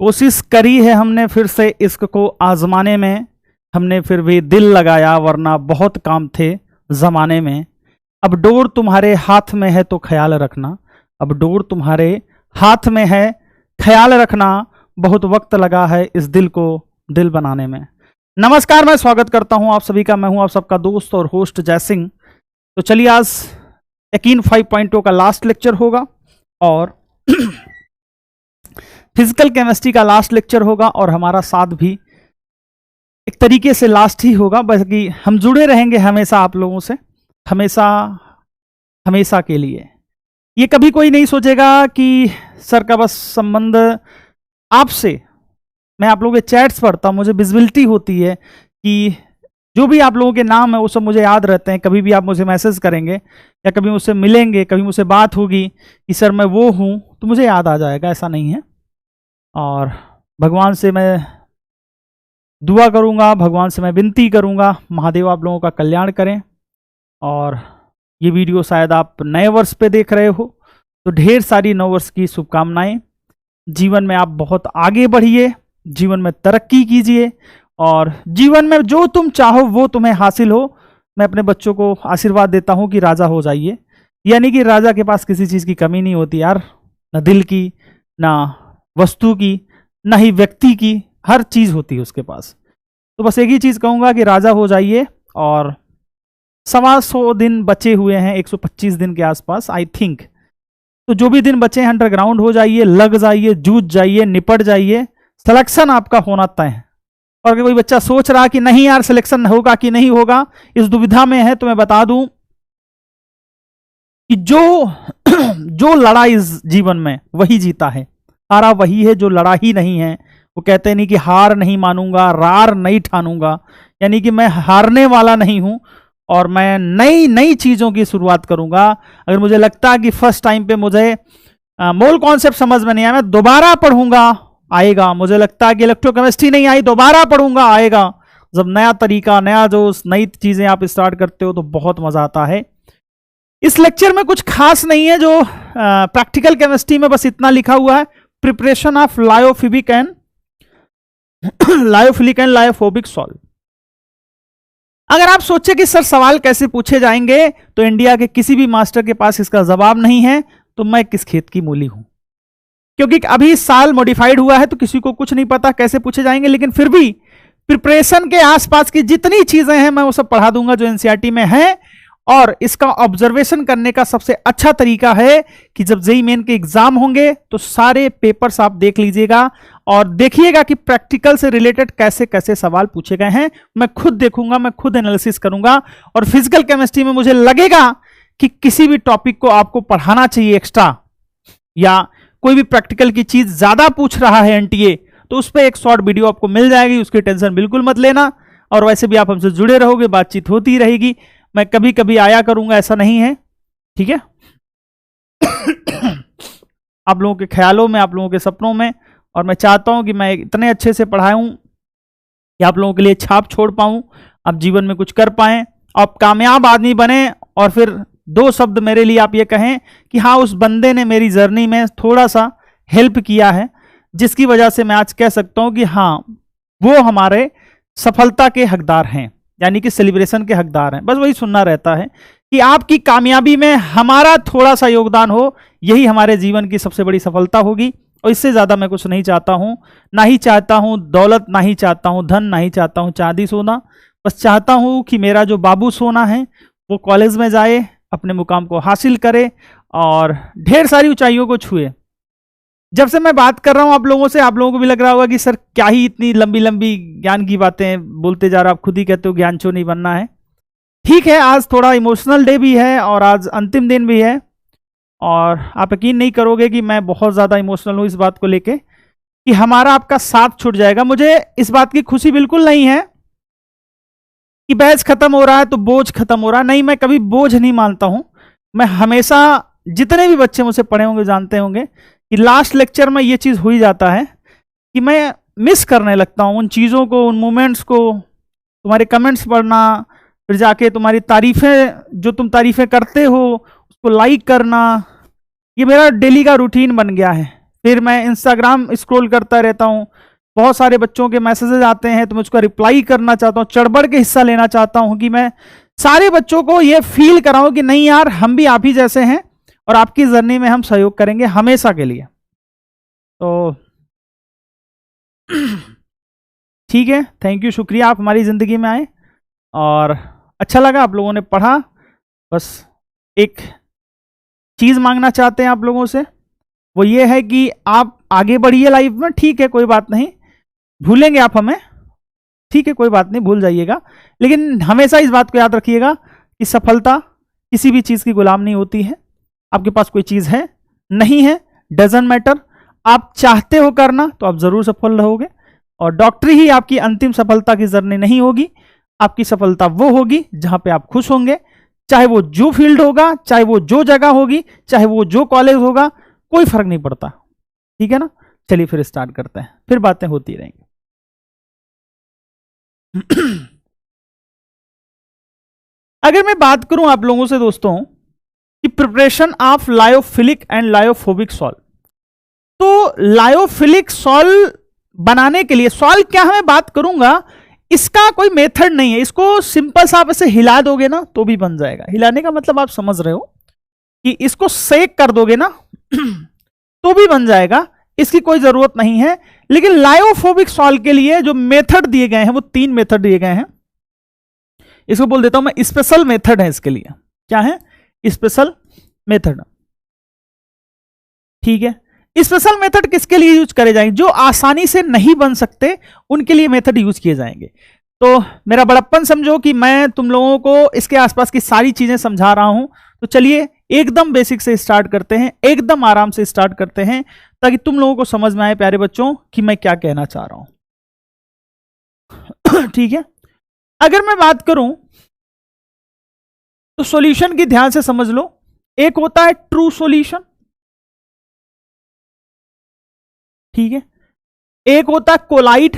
कोशिश करी है हमने फिर से इश्क को आजमाने में, हमने फिर भी दिल लगाया वरना बहुत काम थे जमाने में। अब डोर तुम्हारे हाथ में है तो ख्याल रखना, अब डोर तुम्हारे हाथ में है ख्याल रखना, बहुत वक्त लगा है इस दिल को दिल बनाने में। नमस्कार, मैं स्वागत करता हूं आप सभी का। मैं हूं आप सबका दोस्त और होस्ट जय सिंह। तो चलिए, आज यकीन 5.0 का लास्ट लेक्चर होगा और फिजिकल केमिस्ट्री का लास्ट लेक्चर होगा और हमारा साथ भी एक तरीके से लास्ट ही होगा, बस कि हम जुड़े रहेंगे हमेशा आप लोगों से, हमेशा हमेशा के लिए। ये कभी कोई नहीं सोचेगा कि सर का बस संबंध आपसे, मैं आप लोगों के चैट्स पढ़ता हूँ, मुझे विजिबिलिटी होती है कि जो भी आप लोगों के नाम है वो सब मुझे याद रहते हैं। कभी भी आप मुझे मैसेज करेंगे या कभी मुझसे मिलेंगे, कभी मुझसे बात होगी कि सर मैं वो हूँ, तो मुझे याद आ जाएगा, ऐसा नहीं है। और भगवान से मैं दुआ करूँगा, भगवान से मैं विनती करूँगा, महादेव आप लोगों का कल्याण करें। और ये वीडियो शायद आप नए वर्ष पे देख रहे हो, तो ढेर सारी नव वर्ष की शुभकामनाएं। जीवन में आप बहुत आगे बढ़िए, जीवन में तरक्की कीजिए और जीवन में जो तुम चाहो वो तुम्हें हासिल हो। मैं अपने बच्चों को आशीर्वाद देता हूँ कि राजा हो जाइए, यानी कि राजा के पास किसी चीज़ की कमी नहीं होती यार, ना दिल की, ना वस्तु की, ना ही व्यक्ति की, हर चीज़ होती है उसके पास। तो बस एक ही चीज़ कहूँगा कि राजा हो जाइए। और 125 दिन बचे हुए हैं, 125 दिन के आसपास आई थिंक। तो जो भी दिन बचे हैं अंडरग्राउंड हो जाइए, लग जाइए, जूझ जाइए, निपट जाइए। सिलेक्शन आपका होना तय है। और अगर कोई बच्चा सोच रहा कि नहीं यार सिलेक्शन होगा कि नहीं होगा, इस दुविधा में है, तो मैं बता दूं कि जो लड़ा इस जीवन में वही जीता है। हारा वही है जो लड़ा ही नहीं है। वो कहते नहीं कि हार नहीं मानूंगा, रार नहीं ठानूंगा, यानी कि मैं हारने वाला नहीं हूं और मैं नई नई चीजों की शुरुआत करूंगा। अगर मुझे लगता है कि फर्स्ट टाइम पे मुझे मोल कॉन्सेप्ट समझ में नहीं आया, मैं दोबारा पढ़ूंगा, आएगा। मुझे लगता है कि इलेक्ट्रोकेमिस्ट्री नहीं आई, दोबारा पढ़ूंगा, आएगा। जब नया तरीका, नया जोश, नई चीजें आप स्टार्ट करते हो तो बहुत मजा आता है। इस लेक्चर में कुछ खास नहीं है, जो प्रैक्टिकल केमिस्ट्री में बस इतना लिखा हुआ है, preparation of lyophilic and lyophobic salt. अगर आप सोचे कि सर सवाल कैसे पूछे जाएंगे, तो इंडिया के किसी भी मास्टर के पास इसका जवाब नहीं है, तो मैं किस खेत की मूली हूं। क्योंकि अभी साल मॉडिफाइड हुआ है तो किसी को कुछ नहीं पता कैसे पूछे जाएंगे, लेकिन फिर भी प्रिपरेशन के आसपास की जितनी चीजें हैं मैं वो सब पढ़ा दूंगा जो एनसीईआरटी में है। और इसका ऑब्जर्वेशन करने का सबसे अच्छा तरीका है कि जब जेईई मेन के एग्जाम होंगे तो सारे पेपर्स आप देख लीजिएगा और देखिएगा कि प्रैक्टिकल से रिलेटेड कैसे कैसे सवाल पूछे गए हैं। मैं खुद देखूंगा, मैं खुद एनालिसिस करूंगा। और फिजिकल केमिस्ट्री में मुझे लगेगा कि किसी भी टॉपिक को आपको पढ़ाना चाहिए एक्स्ट्रा, या कोई भी प्रैक्टिकल की चीज ज्यादा पूछ रहा है एनटीए, तो उस पर एक शॉर्ट वीडियो आपको मिल जाएगी, उसकी टेंशन बिल्कुल मत लेना। और वैसे भी आप हमसे जुड़े रहोगे, बातचीत होती रहेगी। मैं कभी कभी आया करूंगा, ऐसा नहीं है, ठीक है। आप लोगों के ख्यालों में, आप लोगों के सपनों में। और मैं चाहता हूं कि मैं इतने अच्छे से पढ़ाऊं कि आप लोगों के लिए छाप छोड़ पाऊं, आप जीवन में कुछ कर पाएं, आप कामयाब आदमी बने। और फिर 2 शब्द मेरे लिए आप ये कहें कि हाँ, उस बंदे ने मेरी जर्नी में थोड़ा सा हेल्प किया है, जिसकी वजह से मैं आज कह सकता हूं कि हाँ, वो हमारे सफलता के हकदार हैं, यानी कि सेलिब्रेशन के हकदार हैं। बस वही सुनना रहता है कि आपकी कामयाबी में हमारा थोड़ा सा योगदान हो, यही हमारे जीवन की सबसे बड़ी सफलता होगी। और इससे ज्यादा मैं कुछ नहीं चाहता हूं। ना ही चाहता हूं दौलत, ना ही चाहता हूं धन, ना ही चाहता हूं चांदी सोना। बस चाहता हूं कि मेरा जो बाबू सोना है वो कॉलेज में जाए, अपने मुकाम को हासिल करे और ढेर सारी ऊंचाइयों को छुए। जब से मैं बात कर रहा हूं आप लोगों से, आप लोगों को भी लग रहा होगा कि सर क्या ही इतनी लंबी लंबी ज्ञान की बातें बोलते जा रहे हो, आप खुद ही कहते हो ज्ञानचो नहीं बनना है। ठीक है, आज थोड़ा इमोशनल डे भी है और आज अंतिम दिन भी है। और आप यकीन नहीं करोगे कि मैं बहुत ज्यादा इमोशनल हूं इस बात को लेके कि हमारा आपका साथ छूट जाएगा। मुझे इस बात की खुशी बिल्कुल नहीं है कि बैच खत्म हो रहा है तो बोझ खत्म हो रहा है। नहीं, मैं कभी बोझ नहीं मानता हूं। मैं हमेशा, जितने भी बच्चे मुझसे पढ़े होंगे जानते होंगे कि लास्ट लेक्चर में ये चीज हो ही जाता है कि मैं मिस करने लगता हूं उन चीजों को, उन मोमेंट्स को। तुम्हारे कमेंट्स पढ़ना, फिर जाके तुम्हारी तारीफें, जो तुम तारीफें करते हो उसको लाइक करना, ये मेरा डेली का रूटीन बन गया है। फिर मैं इंस्टाग्राम स्क्रॉल करता रहता हूँ, बहुत सारे बच्चों के मैसेजेस आते हैं तो मैं उसका रिप्लाई करना चाहता हूँ, चढ़-बढ़ के हिस्सा लेना चाहता हूँ कि मैं सारे बच्चों को ये फील कराऊं कि नहीं यार, हम भी आप ही जैसे हैं और आपकी जर्नी में हम सहयोग करेंगे हमेशा के लिए। तो ठीक है, थैंक यू, शुक्रिया, आप हमारी ज़िंदगी में आए और अच्छा लगा आप लोगों ने पढ़ा। बस एक चीज़ मांगना चाहते हैं आप लोगों से, वो ये है कि आप आगे बढ़िए लाइफ में, ठीक है कोई बात नहीं, भूलेंगे आप हमें, ठीक है कोई बात नहीं, भूल जाइएगा, लेकिन हमेशा इस बात को याद रखिएगा कि सफलता किसी भी चीज़ की गुलाम नहीं होती है। आपके पास कोई चीज़ है, नहीं है, डजंट मैटर, आप चाहते हो करना तो आप ज़रूर सफल रहोगे, और डॉक्टरी ही आपकी अंतिम सफलता की जर्नी नहीं होगी। आपकी सफलता वो होगी जहां पे आप खुश होंगे, चाहे वो जो फील्ड होगा, चाहे वो जो जगह होगी, चाहे वो जो कॉलेज होगा, कोई फर्क नहीं पड़ता, ठीक है ना। चलिए फिर स्टार्ट करते हैं, फिर बातें होती रहेंगी। अगर मैं बात करूं आप लोगों से दोस्तों कि preparation of lyophilic and lyophobic sol, तो लायोफिलिक सॉल्व बनाने के लिए, सॉल्व क्या है मैं बात करूंगा, इसका कोई मेथड नहीं है, इसको सिंपल सा आप ऐसे हिला दोगे ना तो भी बन जाएगा। हिलाने का मतलब आप समझ रहे हो कि इसको सेक कर दोगे ना तो भी बन जाएगा, इसकी कोई जरूरत नहीं है। लेकिन लायोफोबिक सॉल्व के लिए जो मेथड दिए गए हैं वो 3 मेथड दिए गए हैं। इसको बोल देता हूं मैं स्पेशल मेथड है इसके लिए। क्या है? स्पेशल मेथड, ठीक है। स्पेशल मेथड किसके लिए यूज करे जाएंगे? जो आसानी से नहीं बन सकते उनके लिए मेथड यूज किए जाएंगे। तो मेरा बड़प्पन समझो कि मैं तुम लोगों को इसके आसपास की सारी चीजें समझा रहा हूं। तो चलिए एकदम बेसिक से स्टार्ट करते हैं, एकदम आराम से स्टार्ट करते हैं, ताकि तुम लोगों को समझ में आए प्यारे बच्चों कि मैं क्या कहना चाह रहा हूं। ठीक है, अगर मैं बात करूं तो सॉल्यूशन की ध्यान से समझ लो। एक होता है ट्रू सॉल्यूशन, ठीक है। एक होता है कोलाइड,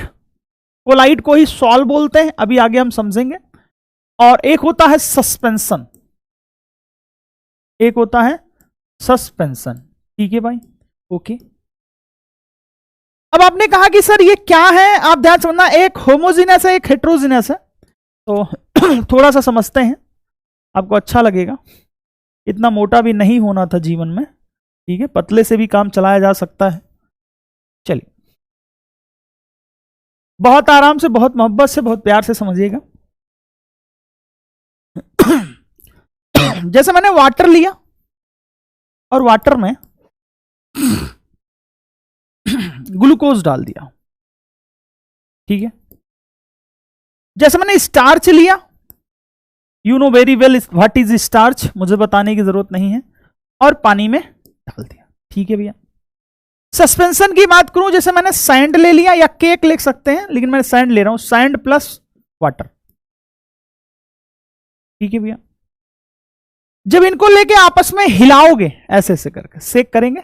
कोलाइड को ही सॉल्व बोलते हैं, अभी आगे हम समझेंगे। और एक होता है सस्पेंशन, एक होता है सस्पेंशन, ठीक है भाई, ओके। अब आपने कहा कि सर ये क्या है, आप ध्यान समझना, एक होमोजीनियस है, एक हेट्रोजीनियस है। तो थोड़ा सा समझते हैं, आपको अच्छा लगेगा। इतना मोटा भी नहीं होना था जीवन में, ठीक है, पतले से भी काम चलाया जा सकता है। चलिए बहुत आराम से, बहुत मोहब्बत से, बहुत प्यार से समझिएगा। जैसे मैंने वाटर लिया और वाटर में ग्लूकोज डाल दिया, ठीक है। जैसे मैंने स्टार्च लिया, you know very well what is starch, मुझे बताने की जरूरत नहीं है, और पानी में डाल दिया, ठीक है भैया। सस्पेंशन की बात करूं, जैसे मैंने सैंड ले लिया, या केक लिख सकते हैं, लेकिन मैं सैंड ले रहा हूं, सैंड प्लस वाटर, ठीक है भैया। जब इनको लेके आपस में हिलाओगे ऐसे ऐसे करके, सेक करेंगे,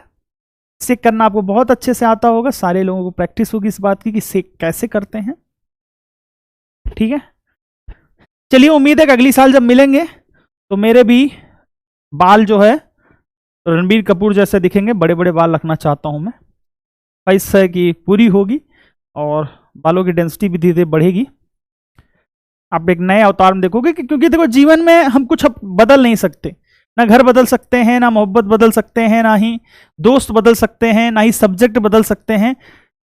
सेक करना आपको बहुत अच्छे से आता होगा, सारे लोगों को प्रैक्टिस होगी इस बात की कि सेक कैसे करते हैं, ठीक है। चलिए उम्मीद है कि अगली साल जब मिलेंगे तो मेरे भी बाल जो है रणबीर कपूर जैसे दिखेंगे, बड़े बड़े बाल रखना चाहता हूं मैं, ख्वाहिश है कि पूरी होगी और बालों की डेंसिटी भी धीरे धीरे बढ़ेगी। आप एक नए अवतार में देखोगे कि, क्योंकि देखो जीवन में हम कुछ बदल नहीं सकते, ना घर बदल सकते हैं, ना मोहब्बत बदल सकते हैं, ना ही दोस्त बदल सकते हैं, ना ही सब्जेक्ट बदल सकते हैं।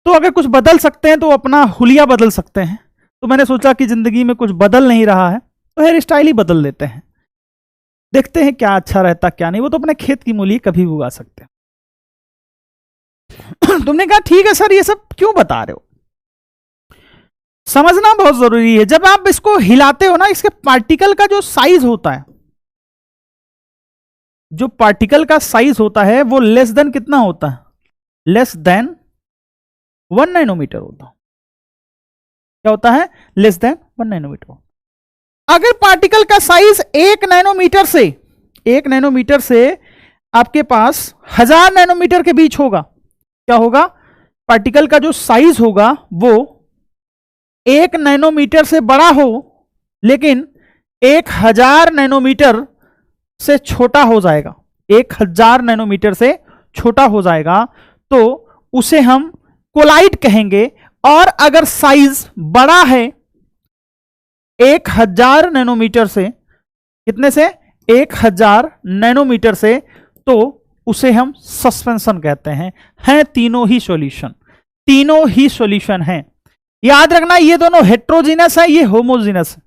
तो अगर कुछ बदल सकते हैं तो अपना हुलिया बदल सकते हैं। तो मैंने सोचा कि जिंदगी में कुछ बदल नहीं रहा है तो हेयर स्टाइल ही बदल लेते हैं, देखते हैं क्या अच्छा रहता क्या नहीं। वो तो अपने खेत की मूली कभी भी उगा सकते हैं। तुमने कहा ठीक है सर ये सब क्यों बता रहे हो, समझना बहुत जरूरी है। जब आप इसको हिलाते हो ना, इसके पार्टिकल का जो साइज होता है, जो पार्टिकल का साइज होता है वो लेस देन कितना होता है, लेस देन 1 नैनोमीटर होता है। क्या होता है? Less than 1 nanometre. अगर पार्टिकल का साइज 1 नैनोमीटर से आपके पास 1000 नैनोमीटर के बीच होगा, क्या होगा? पार्टिकल का जो साइज होगा वो 1 नैनोमीटर से बड़ा हो लेकिन 1000 नैनोमीटर से छोटा हो जाएगा, 1000 नैनोमीटर से छोटा हो जाएगा। तो उसे हम कोलाइड कहेंगे। और अगर साइज बड़ा है 1000 नैनोमीटर से, कितने से? 1000 नैनोमीटर से, तो उसे हम सस्पेंशन कहते हैं तीनों ही सॉल्यूशन, तीनों ही सॉल्यूशन हैं। याद रखना ये दोनों हेट्रोजीनस है, ये होमोजीनस है।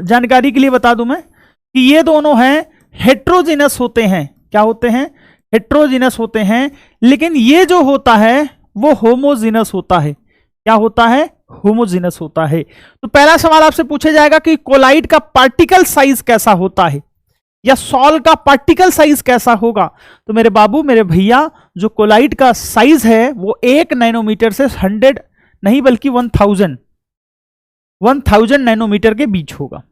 जानकारी के लिए बता दूं मैं कि ये दोनों हैं हेट्रोजीनस होते हैं। क्या होते हैं? हेट्रोजीनस होते हैं। लेकिन ये जो होता है वो होमोजीनस होता है। क्या होता है? होमोजीनस होता है। तो पहला सवाल आपसे पूछा जाएगा कि कोलाइड का पार्टिकल साइज कैसा होता है, या सॉल का पार्टिकल साइज कैसा होगा। तो मेरे बाबू, मेरे भैया, जो कोलाइड का साइज है वो 1 नैनोमीटर से 100 नहीं बल्कि 1000 नैनोमीटर के बीच होगा।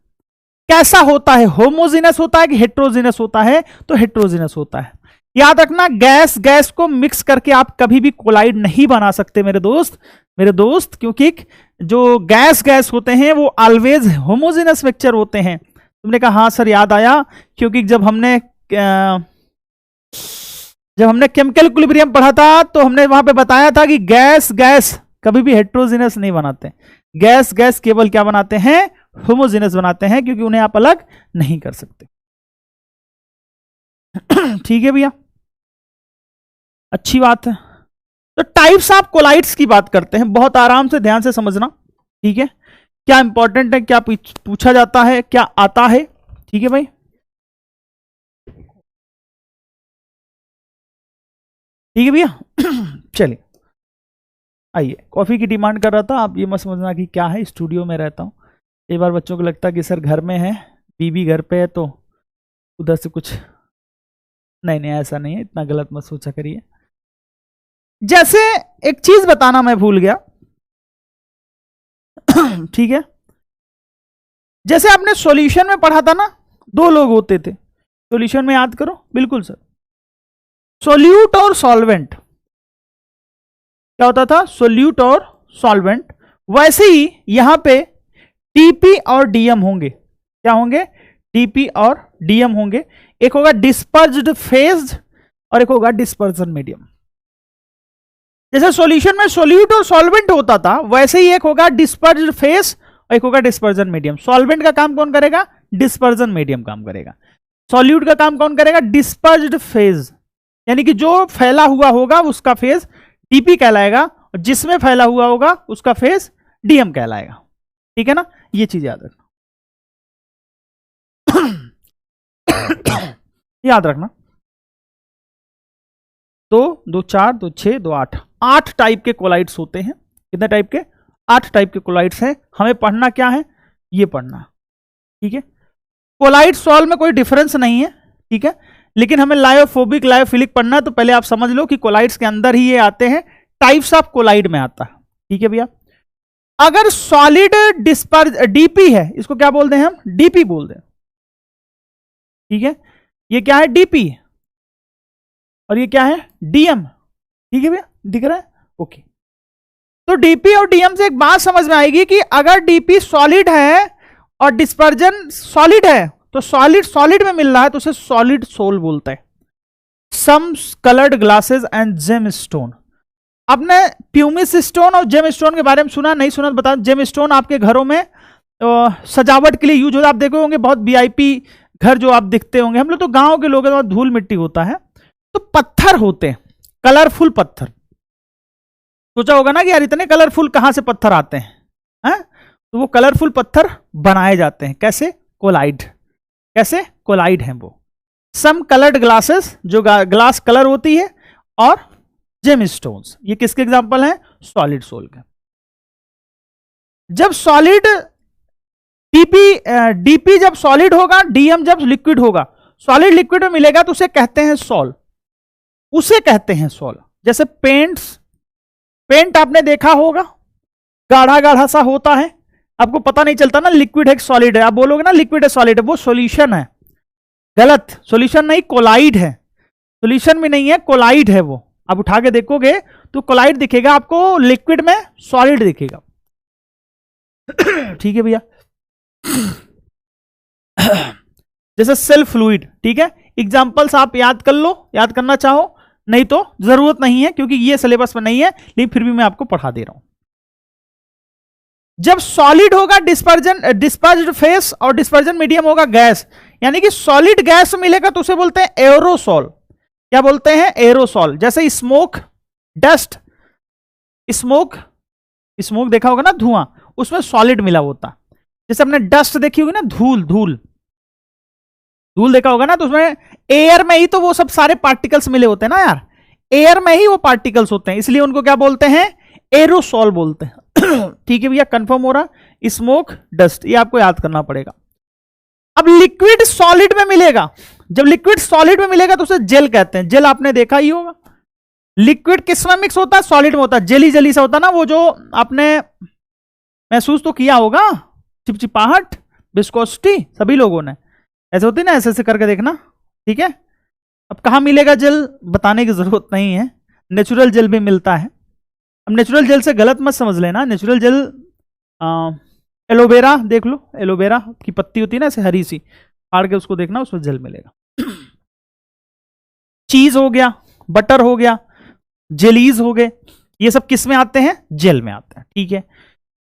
कैसा होता है? होमोजीनस होता है कि हेट्रोजीनस होता है? तो हेट्रोजीनस होता है। याद रखना, गैस गैस को मिक्स करके आप कभी भी कोलाइड नहीं बना सकते मेरे दोस्त, क्योंकि जो गैस गैस होते हैं वो ऑलवेज होमोजीनस मिक्सचर होते हैं। तुमने कहा हाँ सर याद आया, क्योंकि जब हमने केमिकल इक्विलिब्रियम पढ़ा था तो हमने वहां पे बताया था कि गैस गैस कभी भी हेट्रोजीनस नहीं बनाते। गैस गैस केवल क्या बनाते हैं? होमोजीनस बनाते हैं, क्योंकि उन्हें आप अलग नहीं कर सकते। ठीक है भैया, अच्छी बात है। तो टाइप्स ऑफ कोलाइड्स की बात करते हैं, बहुत आराम से ध्यान से समझना। ठीक है, क्या इंपॉर्टेंट है, क्या पूछा जाता है, क्या आता है। ठीक है भाई, ठीक है भैया। चलिए आइए, कॉफी की डिमांड कर रहा था। आप ये मत समझना कि क्या है, स्टूडियो में रहता हूँ। कई बार बच्चों को लगता है कि सर घर में है, बीबी घर पे है तो उधर से कुछ, नहीं ऐसा नहीं है, इतना गलत मत सोचा करिए। जैसे एक चीज बताना मैं भूल गया। ठीक है, जैसे आपने सॉल्यूशन में पढ़ा था ना, 2 लोग होते थे सॉल्यूशन में, याद करो। बिल्कुल सर, सोल्यूट और सॉल्वेंट। क्या होता था? सोल्यूट और सॉल्वेंट। वैसे ही यहां पे टीपी और डीएम होंगे। क्या होंगे? टीपी और डीएम होंगे। एक होगा डिस्पर्ज्ड फेज और एक होगा डिस्पर्जन मीडियम। जैसे सॉल्यूशन में सोल्यूट और सॉल्वेंट होता था, वैसे ही एक होगा डिस्पर्ज्ड फेज और एक होगा डिस्पर्जन मीडियम। सॉल्वेंट का काम कौन करेगा? डिस्पर्जन मीडियम काम करेगा। सॉल्यूट का काम कौन करेगा? डिस्पर्ज्ड फेज, यानी कि जो फैला हुआ होगा उसका फेज टीपी कहलाएगा, और जिसमें फैला हुआ होगा उसका फेज डीएम कहलाएगा। ठीक है ना, ये चीज याद रखना। याद रखना, 2 2 4 2 6 2 8, 8 टाइप के कोलाइड्स होते हैं। कितने टाइप के? 8 टाइप के कोलाइड्स हैं। हमें पढ़ना क्या है? ये पढ़ना। ठीक है, कोलाइड सॉल्व में कोई डिफरेंस नहीं है। ठीक है, लेकिन हमें लायोफोबिक लायोफिलिक पढ़ना है, तो पहले आप समझ लो कि कोलाइड्स के अंदर ही ये आते हैं, टाइप्स ऑफ कोलाइड में आता है। ठीक है भैया, अगर सॉलिड डिस्पर्ज डीपी है, इसको क्या बोलते हैं हम? डीपी बोलते हैं। ठीक है, ये क्या है? डीपी, और ये क्या है? डीएम। ठीक है भैया, दिख रहा है? ओके, तो डीपी और डीएम से एक बात समझ में आएगी कि अगर डीपी सॉलिड है और डिस्पर्जन सॉलिड है, तो सॉलिड सॉलिड में मिल रहा है तो उसे सॉलिड सोल बोलता है। Some coloured glasses and gem stone. आपने प्यूमिस स्टोन और जेम स्टोन के बारे में सुना? नहीं सुना? बता। जेम स्टोन आपके घरों में सजावट के लिए यूज होता है। आप देखे होंगे बहुत वीआईपी घर जो आप दिखते होंगे। हम लोग तो गांव के लोग हैं, वहां धूल मिट्टी होता है, तो पत्थर होते हैं, कलरफुल पत्थर। सोचा होगा ना कि यार इतने कलरफुल कहां से पत्थर आते हैं? तो वो कलरफुल पत्थर बनाए जाते हैं। कैसे? कोलाइड। कैसे? कोलाइड हैं वो। सम कलर्ड ग्लासेस, जो ग्लास कलर होती है, और जेम स्टोन्स, ये किसके एग्जांपल हैं? सॉलिड सोल के। जब सॉलिड डीपी जब सॉलिड होगा, डीएम जब लिक्विड होगा, सॉलिड लिक्विड में मिलेगा तो उसे कहते हैं सॉल, उसे कहते हैं सॉल। जैसे पेंट आपने देखा होगा, गाढ़ा गाढ़ा सा होता है, आपको पता नहीं चलता ना लिक्विड है कि सॉलिड है। आप बोलोगे ना लिक्विड है सॉलिड है, वो सॉल्यूशन है। गलत, सॉल्यूशन नहीं, कोलाइड है। सॉल्यूशन भी नहीं है, कोलाइड है वो। आप उठा के देखोगे तो कोलाइड दिखेगा आपको, लिक्विड में सॉलिड दिखेगा। ठीक है भैया, जैसे सेल फ्लूइड। ठीक है, एग्जांपल्स आप याद कर लो, याद करना चाहो नहीं तो जरूरत नहीं है क्योंकि ये सिलेबस में नहीं है, लेकिन फिर भी मैं आपको पढ़ा दे रहा हूं। जब सॉलिड होगा डिस्पर्ज्ड फेस और डिस्पर्जन मीडियम होगा गैस, यानी कि सॉलिड गैस मिलेगा तो उसे बोलते हैं एरोसॉल। क्या बोलते हैं? एरोसॉल। जैसे स्मोक, डस्ट, स्मोक देखा होगा ना, धुआं, उसमें सॉलिड मिला होता। जैसे हमने डस्ट देखी होगी ना, धूल देखा होगा ना, तो उसमें एयर में ही तो वो सब सारे पार्टिकल्स मिले होते हैं ना यार, एयर में ही वो पार्टिकल्स होते हैं, इसलिए उनको क्या बोलते हैं? एरोसॉल बोलते हैं। ठीक है भैया, कंफर्म हो रहा? स्मोक, डस्ट, ये आपको याद करना पड़ेगा। अब लिक्विड सॉलिड में मिलेगा, जब लिक्विड सॉलिड में मिलेगा तो उसे जेल कहते हैं। जेल आपने देखा ही होगा। लिक्विड किस में मिक्स होता है? सॉलिड में होता है। जेली जेली सा होता है ना, वो जो आपने महसूस तो किया होगा, चिपचिपाहट, विस्कोसिटी, सभी लोगों ने ऐसे होती है ना, ऐसे करके देखना। ठीक है, अब कहां मिलेगा जेल बताने की जरूरत नहीं है, नेचुरल जेल भी मिलता है। अब नेचुरल जेल से गलत मत समझ लेना, नेचुरल जेल एलोवेरा देख लो, एलोवेरा की पत्ती होती है ना ऐसे हरी सी, फाड़ के उसको देखना, उसमें जेल मिलेगा। चीज हो गया, बटर हो गया, जेलीज हो गए, ये सब किस में आते हैं? जेल में आते हैं। ठीक है,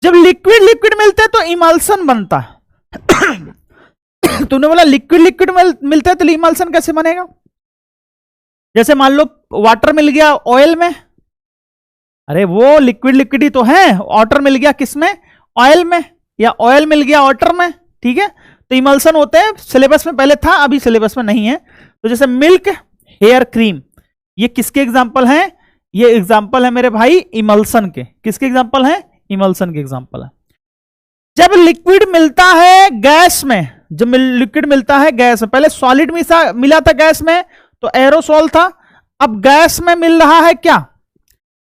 जब लिक्विड मिलते हैं तो इमल्सन बनता है। तूने बोला लिक्विड मिलता है तो इमल्सन कैसे बनेगा? जैसे मान लो वाटर मिल गया ऑयल में, अरे वो लिक्विड ही तो है। वाटर मिल गया किसमें? ऑयल में, या ऑयल मिल गया वाटर में। ठीक है, तो इमल्सन होते हैं। सिलेबस में पहले था, अभी सिलेबस में नहीं है। तो जैसे मिल्क, हेयर क्रीम, ये किसके एग्जांपल हैं? ये एग्जांपल है मेरे भाई इमल्सन के। किसके एग्जांपल हैं? इमल्सन के एग्जांपल है। जब लिक्विड मिलता है गैस में, जब लिक्विड मिलता है गैस में, पहले सॉलिड मिला था गैस में तो एरोसॉल था, अब गैस में मिल रहा है क्या?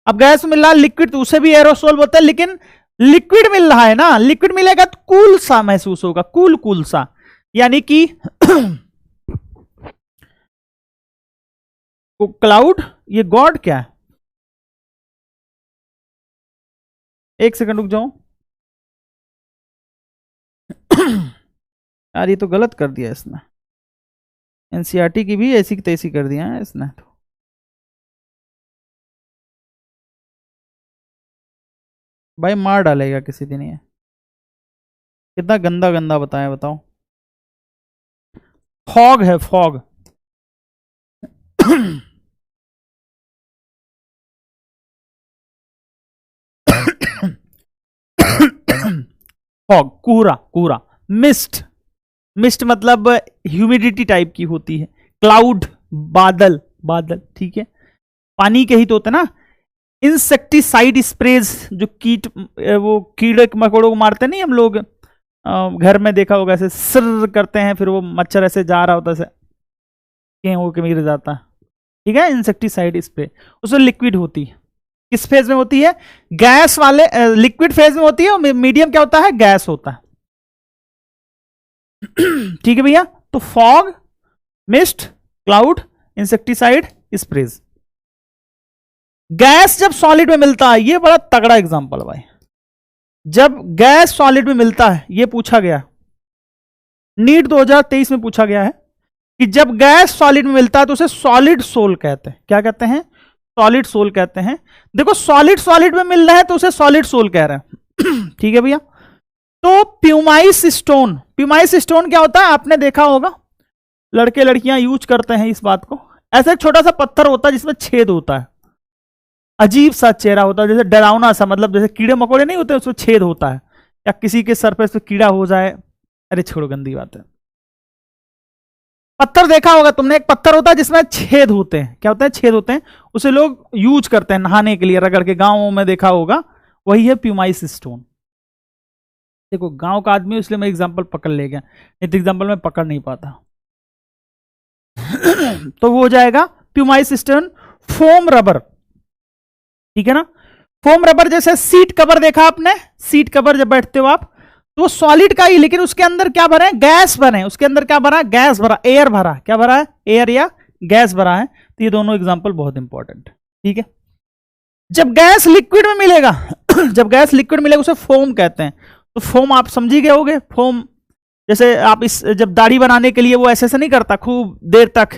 अब गैस में मिल रहा है लिक्विड, तो उसे भी एरोसॉल बोलते हैं। लेकिन लिक्विड मिल रहा है ना, लिक्विड मिलेगा तो कूल सा महसूस होगा, कूल सा, यानी कि क्लाउड, ये गॉड क्या है? एक सेकंड रुक जाओ यार, ये तो गलत कर दिया इसने, एनसीईआरटी की भी ऐसी तैसी कर दिया है इसने तो। भाई मार डालेगा किसी दिन ये, कितना गंदा गंदा बताया, बताओ। फॉग है, फॉग। फॉग, कोहरा। मिस्ट मतलब ह्यूमिडिटी टाइप की होती है। क्लाउड, बादल। ठीक है, पानी के ही तो होते ना। इंसेक्टिसाइड स्प्रेज, जो वो कीड़े मकोड़ों को मारते नहीं हम लोग, घर में देखा होगा, ऐसे सर करते हैं, फिर वो मच्छर ऐसे जा रहा होता है, होके गिर जाता है। ठीक है, इंसेक्टिसाइड स्प्रे, उसमें लिक्विड होती है। किस फेज में होती है? गैस वाले, लिक्विड फेज में होती है, और मीडियम क्या होता है? गैस होता है। ठीक है भैया, तो fog, mist, cloud, insecticide sprays. Gas जब सॉलिड में मिलता है, ये बड़ा तगड़ा एग्जांपल है भाई। जब गैस सॉलिड में मिलता है, ये पूछा गया, नीट 2023 में पूछा गया है कि जब गैस सॉलिड में मिलता है तो उसे सॉलिड सोल कहते हैं। क्या कहते हैं? सॉलिड सोल कहते हैं। देखो सॉलिड में मिल रहा है तो उसे सॉलिड सोल कह रहे हैं। ठीक है भैया, तो प्यूमाइस स्टोन क्या होता है? आपने देखा होगा, लड़के लड़कियां यूज करते हैं इस बात को। ऐसा एक छोटा सा पत्थर होता है जिसमें छेद होता है, अजीब सा चेहरा होता है, जैसे डरावना सा, मतलब जैसे कीड़े मकोड़े नहीं होते उसमें छेद होता है, या किसी के सरफेस पे कीड़ा हो जाए। अरे छोड़ो, गंदी बात है। पत्थर देखा होगा तुमने, एक पत्थर होता है जिसमें छेद होते हैं। क्या होते हैं? छेद होते हैं। उसे लोग यूज करते हैं नहाने के लिए, रगड़ के, गांवों में देखा होगा, वही है प्यूमाइस स्टोन। देखो गांव का आदमी, इसलिए मैं एग्जांपल पकड़ ले गया, नहीं तो एग्जांपल में पकड़ नहीं पाता। तो वो हो जाएगा प्यूमाइस स्टोन। फोम रबर, ठीक है ना, फोम रबर। जैसे सीट कवर देखा आपने, सीट कवर जब बैठते हो आप, तो वो सॉलिड का ही, लेकिन उसके अंदर क्या भरा है? गैस भरे। उसके अंदर क्या भरा? गैस भरा, एयर भरा। क्या भरा है? एयर या गैस भरा है। तो ये दोनों एग्जांपल बहुत इंपॉर्टेंट। ठीक है, जब गैस लिक्विड में मिलेगा जब गैस लिक्विड मिलेगा उसे फोम कहते हैं। तो फोम आप समझी गए होगे। फोम जैसे आप जब दाढ़ी बनाने के लिए वो ऐसे नहीं करता खूब देर तक,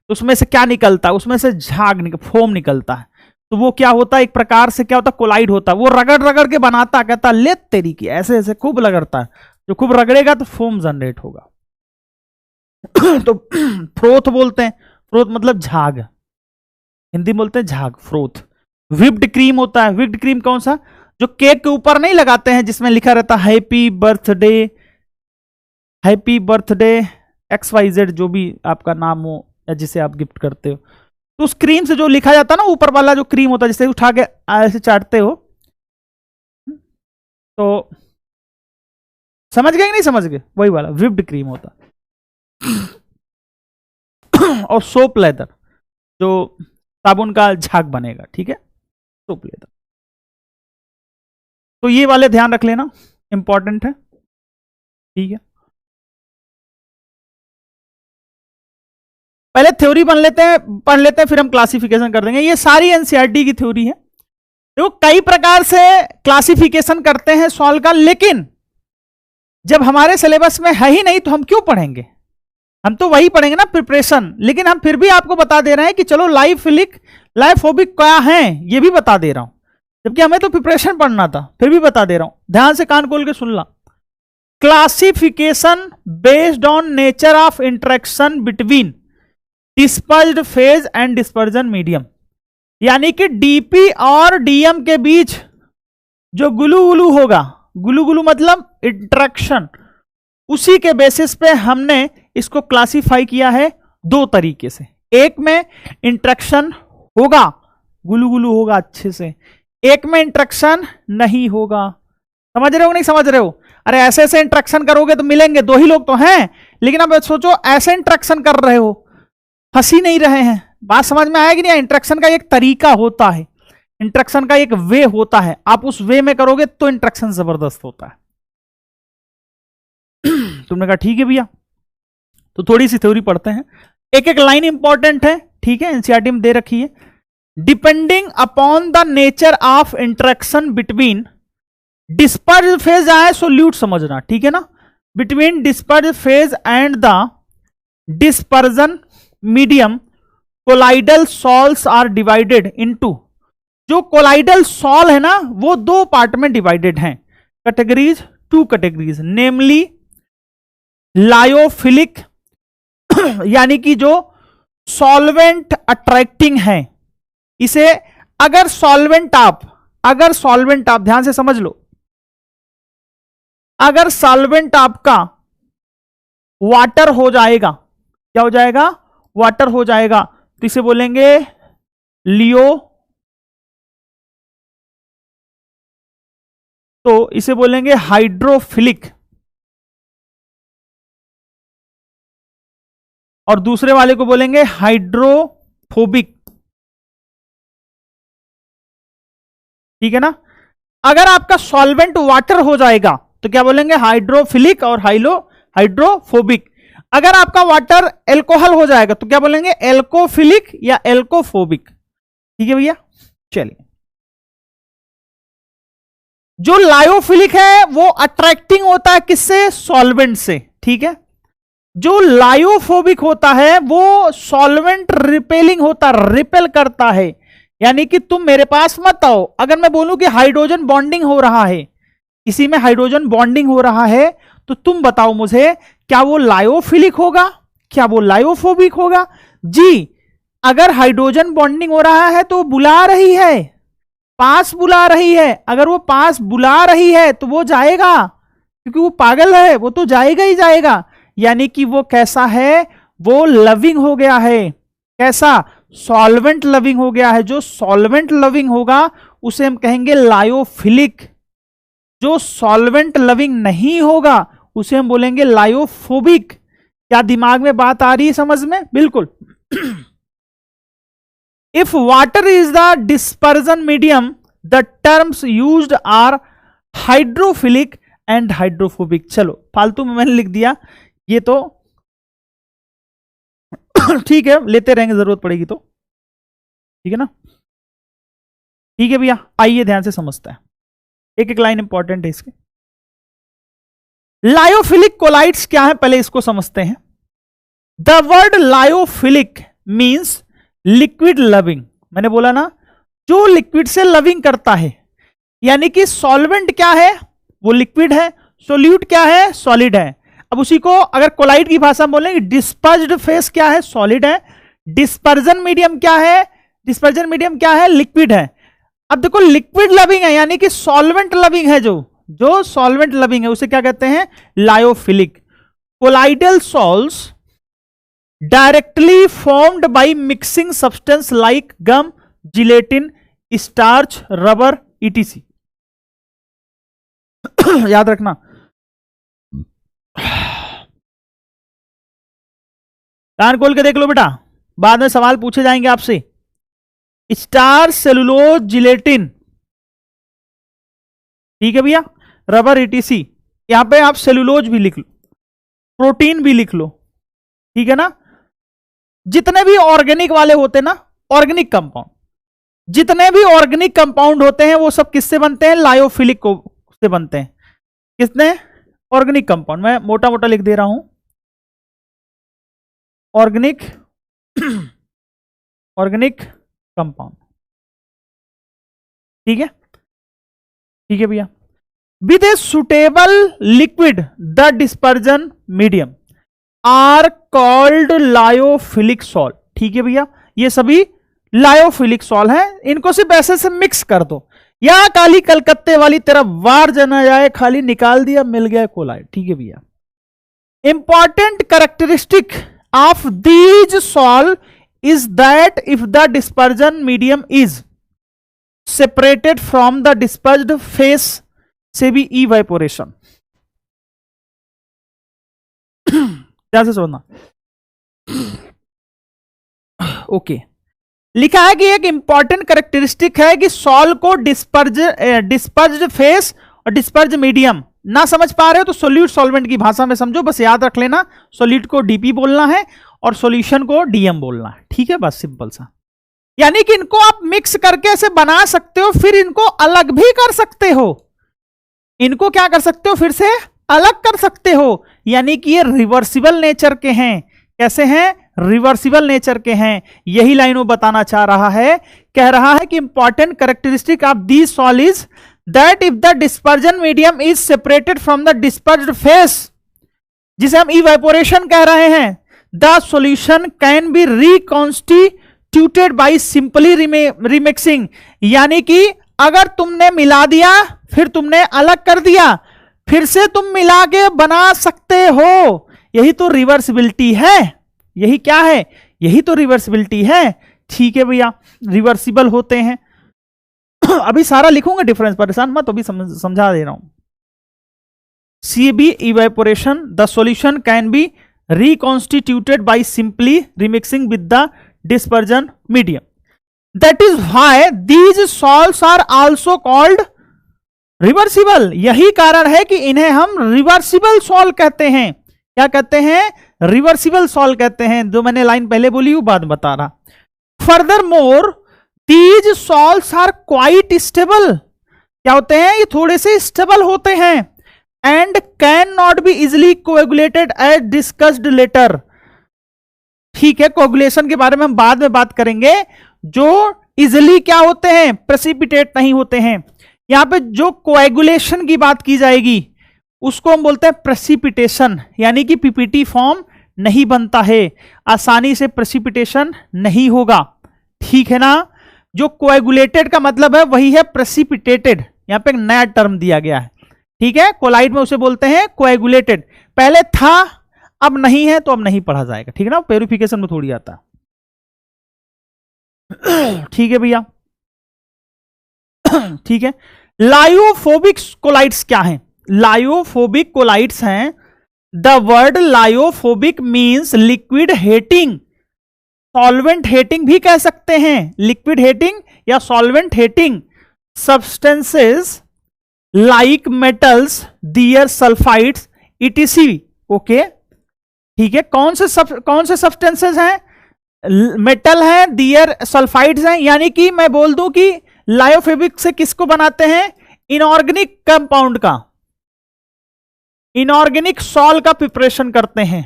तो उसमें से क्या निकलता है, उसमें से झाग फोम निकलता है। तो वो क्या होता है, एक प्रकार से क्या होता है, कोलाइड होता है। वो रगड़ रगड़ के बनाता, कहता ले तेरी की, ऐसे ऐसे खूब रगड़ता है। जो खूब रगड़ेगा तो फोम जनरेट होगा। तो फ्रोथ बोलते हैं, फ्रोथ मतलब झाग, हिंदी में बोलते हैं झाग, फ्रोथ। व्हिप्ड क्रीम होता है, व्हिप्ड क्रीम कौन सा, जो केक के ऊपर नहीं लगाते हैं, जिसमें लिखा रहता है happy birthday, happy birthday XYZ, जो भी आपका नाम हो या जिसे आप गिफ्ट करते हो, तो उस क्रीम से जो लिखा जाता है ना, ऊपर वाला जो क्रीम होता है, जिसे उठा के ऐसे चाटते हो, तो समझ गए कि नहीं समझ गए, वही वाला व्हिप्ड क्रीम होता है। और सोप लेदर, जो साबुन का झाग बनेगा, ठीक है, सोप लेदर। तो ये वाले ध्यान रख लेना, इंपॉर्टेंट है, ठीक है। पहले थ्योरी पढ़ लेते हैं, फिर हम क्लासिफिकेशन कर देंगे। ये सारी एनसीईआरटी की थ्योरी है। देखो कई प्रकार से क्लासिफिकेशन करते हैं सॉल्व का, लेकिन जब हमारे सिलेबस में है ही नहीं तो हम क्यों पढ़ेंगे, हम तो वही पढ़ेंगे ना प्रिपरेशन। लेकिन हम फिर भी आपको बता दे रहे हैं कि चलो लाइफिलिक लाइफोबिक क्या है, ये भी बता दे रहा हूं, जबकि हमें तो प्रिपरेशन पढ़ना था, फिर भी बता दे रहा हूं। ध्यान से कान खोल के सुन ला। Classification based on nature of interaction between dispersed phase and dispersion medium, यानी कि डीपी और डीएम के बीच जो गुलू गुलू होगा, गुलू गुलू मतलब इंटरेक्शन, उसी के बेसिस पे हमने इसको क्लासिफाई किया है दो तरीके से। एक में इंटरेक्शन होगा, गुलू गुलू होगा अच्छे से, एक में इंटरेक्शन नहीं होगा। समझ रहे हो नहीं समझ रहे हो? अरे ऐसे ऐसे इंटरेक्शन करोगे तो मिलेंगे, दो ही लोग तो हैं, लेकिन अब सोचो ऐसे इंटरेक्शन कर रहे हो, फंस ही नहीं रहे हैं। बात समझ में आएगी नहीं? इंटरेक्शन का एक तरीका होता है, इंटरेक्शन का एक वे होता है, आप उस वे में करोगे तो इंटरेक्शन जबरदस्त होता है। तुमने कहा ठीक है भैया, तो थोड़ी सी थ्योरी पढ़ते हैं, एक एक लाइन इंपॉर्टेंट है, ठीक है, एनसीईआरटी में दे रखी है। Depending upon the nature of interaction between dispersed phase आए, सोल्यूट समझना, ठीक है ना, between dispersed phase and the dispersion medium colloidal sols are divided into, जो कोलाइडल सॉल है ना वो दो पार्ट में डिवाइडेड हैं, categories, two categories, namely lyophilic यानी कि जो सॉल्वेंट अट्रैक्टिंग है, इसे अगर सॉल्वेंट आप ध्यान से समझ लो, अगर सॉल्वेंट आपका वाटर हो जाएगा, क्या हो जाएगा, वाटर हो जाएगा, तो इसे बोलेंगे लियो, तो इसे बोलेंगे हाइड्रोफिलिक, और दूसरे वाले को बोलेंगे हाइड्रोफोबिक, ठीक है ना। अगर आपका सॉल्वेंट वाटर हो जाएगा तो क्या बोलेंगे, हाइड्रोफिलिक और हाइड्रोफोबिक। अगर आपका वाटर एल्कोहल हो जाएगा तो क्या बोलेंगे, एल्कोफिलिक या एल्कोफोबिक, ठीक है भैया। चलिए, जो लायोफिलिक है वो अट्रैक्टिंग होता है किससे, सॉल्वेंट से, ठीक है। जो लायोफोबिक होता है वो सॉल्वेंट रिपेलिंग होता, रिपेल करता है, यानी कि तुम मेरे पास मत आओ। अगर मैं बोलूं कि हाइड्रोजन बॉन्डिंग हो रहा है, इसी में हाइड्रोजन बॉन्डिंग हो रहा है, तो तुम बताओ मुझे, क्या वो लायोफिलिक होगा, क्या वो लायोफोबिक होगा? जी, अगर हाइड्रोजन बॉन्डिंग हो रहा है तो बुला रही है, पास बुला रही है, अगर वो पास बुला रही है तो वो जाएगा, क्योंकि वो पागल है, वो तो जाएगा ही जाएगा। यानी कि वो कैसा है, वो लविंग हो गया है, कैसा, सॉल्वेंट लविंग हो गया है। जो सॉल्वेंट लविंग होगा उसे हम कहेंगे लायोफिलिक, जो सॉल्वेंट लविंग नहीं होगा उसे हम बोलेंगे लायोफोबिक। क्या दिमाग में बात आ रही है समझ में? बिल्कुल। If water is the dispersion medium the terms used are hydrophilic and hydrophobic. चलो फालतू में मैंने लिख दिया, ये तो ठीक है, लेते रहेंगे जरूरत पड़ेगी तो, ठीक है ना। ठीक है भैया, आइए ध्यान से समझते हैं, एक एक लाइन इंपॉर्टेंट है इसके। लायोफिलिक कोलाइड्स क्या है, पहले इसको समझते हैं। The word lyophilic means liquid loving. मैंने बोला ना, जो लिक्विड से लविंग करता है, यानी कि सॉल्वेंट क्या है, वो लिक्विड है, सोल्यूट क्या है, सॉलिड है। अब उसी को अगर कोलाइड की भाषा में बोलेंगे, डिस्पर्ज्ड फेस क्या है, सॉलिड है, डिस्पर्जन मीडियम क्या है, डिस्पर्जन मीडियम क्या है, लिक्विड है। अब देखो लिक्विड लविंग है, यानी कि सॉल्वेंट लविंग है, जो सॉल्वेंट लविंग है उसे क्या कहते हैं, lyophilic. Colloidal salts directly formed by mixing substance like gum, gelatin, starch, rubber, ETC. याद रखना, कान खोल के देख लो बेटा, बाद में सवाल पूछे जाएंगे आपसे। स्टार्च, सेलुलोज, जिलेटिन, ठीक है भैया, रबर, ईटीसी। यहां पे आप सेलुलोज भी लिख लो, प्रोटीन भी लिख लो, ठीक है ना। जितने भी ऑर्गेनिक वाले होते हैं ना, ऑर्गेनिक कंपाउंड, जितने भी ऑर्गेनिक कंपाउंड होते हैं वो सब किससे बनते हैं, लायोफिलिक को से बनते हैं। किसने, ऑर्गेनिक कंपाउंड। मैं मोटा मोटा लिख दे रहा हूं, ऑर्गेनिक ऑर्गेनिक कंपाउंड, ठीक है, ठीक है भैया। With a suitable liquid the dispersion medium are called lyophilic salt, ठीक है भैया। ये सभी लायोफिलिक सॉल्ट है, इनको सिर्फ ऐसे से मिक्स कर दो, या काली कलकत्ते वाली तरफ वार जना जाए, खाली निकाल दिया, मिल गया कोलाइड, ठीक है भैया। Important characteristic of these salt is that if the dispersion medium is separated from the dispersed phase से भी evaporation, क्या से समझना, ओके। लिखा है कि एक इंपॉर्टेंट कैरेक्टरिस्टिक है कि सॉल्ट को डिस्पर्ज्ड फेस और डिस्पर्ज मीडियम, ना समझ पा रहे हो तो सोल्यूट सॉल्वेंट की भाषा में समझो, बस याद रख लेना, सोल्यूट को डीपी बोलना है और सॉल्यूशन को डीएम बोलना है, ठीक है, बस सिंपल सा। यानी कि इनको आप मिक्स करके ऐसे बना सकते हो, फिर इनको अलग भी कर सकते हो, इनको क्या कर सकते हो, फिर से अलग कर सकते हो, यानी कि ये रिवर्सिबल नेचर के हैं। कैसे हैं, रिवर्सिबल नेचर के हैं, यही लाइन वो बताना चाह रहा है। कह रहा है कि important characteristic of these salt is that if the dispersion medium is separated from the dispersed phase, जिसे हम इवेपोरेशन कह रहे हैं, the solution can be reconstituted by simply remixing, यानी कि अगर तुमने मिला दिया फिर तुमने अलग कर दिया, फिर से तुम मिला के बना सकते हो, यही तो रिवर्सिबिलिटी है। यही क्या है, यही तो रिवर्सिबिलिटी है, ठीक है भैया, रिवर्सिबल होते हैं। अभी सारा लिखूंगा डिफरेंस, परेशान मत, अभी समझा दे रहा हूं। CB evaporation, the solution can be reconstituted by simply remixing with the dispersion medium. That is why these salts are also called reversible. यही कारण है कि इन्हें हम रिवर्सिबल सॉल्ट कहते हैं। क्या कहते हैं, रिवर्सिबल सॉल्ट कहते हैं। जो मैंने लाइन पहले बोली वो बात बता रहा। Furthermore, these salts are quite stable. क्या होते हैं, ये थोड़े से स्टेबल होते हैं। And cannot be easily coagulated as discussed later. ठीक है, कोगुलेशन के बारे में हम बाद में बात करेंगे। जो इजिली क्या होते हैं, प्रेसिपिटेट नहीं होते हैं। यहां पे जो कोएगुलेशन की बात की जाएगी उसको हम बोलते हैं प्रेसिपिटेशन, यानी कि पीपीटी फॉर्म नहीं बनता है, आसानी से प्रेसिपिटेशन नहीं होगा, ठीक है ना। जो कोएगुलेटेड का मतलब है वही है प्रेसिपिटेटेड, यहां पे एक नया टर्म दिया गया है, ठीक है। कोलाइड में उसे बोलते हैं कोएगुलेटेड, पहले था अब नहीं है तो अब नहीं पढ़ा जाएगा, ठीक है ना, प्यूरिफिकेशन में थोड़ी आता, ठीक है भैया, ठीक है। लायोफोबिक कोलाइड्स क्या हैं, लायोफोबिक कोलाइड्स हैं। The word lyophobic means liquid hating, solvent hating भी कह सकते हैं, लिक्विड हेटिंग या solvent hating substances like metals, their, sulphides, etc, okay, ठीक है। कौन से सब्सटेंसेस हैं, मेटल है, दियर, सल्फाइड्स हैं, यानी कि मैं बोल दूं कि लायोफोबिक से किसको बनाते हैं, इनऑर्गेनिक कंपाउंड का, इनऑर्गेनिक सॉल्ट का प्रिपरेशन करते हैं,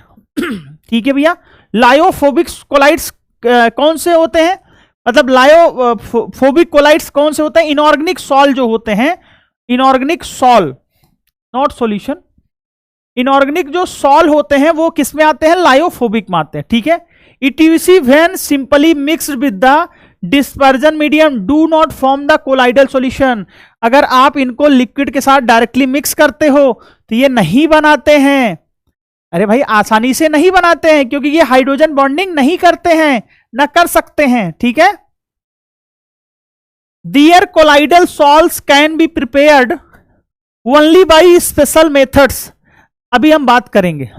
ठीक है भैया। लायोफोबिक कोलाइड्स कौन से होते हैं, मतलब लायोफोबिक कोलाइड्स कौन से होते हैं, इनऑर्गेनिक सॉल जो होते हैं, inorganic sol, not solution, inorganic जो सॉल होते हैं वो किस में आते हैं, लायोफोबिक में आते हैं, ठीक है। Etc. when simply mixed with the dispersion medium do not form the colloidal solution, अगर आप इनको लिक्विड के साथ डायरेक्टली मिक्स करते हो तो ये नहीं बनाते हैं, अरे भाई आसानी से नहीं बनाते हैं, क्योंकि ये हाइड्रोजन बॉन्डिंग नहीं करते हैं, ना कर सकते हैं, ठीक है। Their colloidal salts can be prepared only by special methods, अभी हम बात करेंगे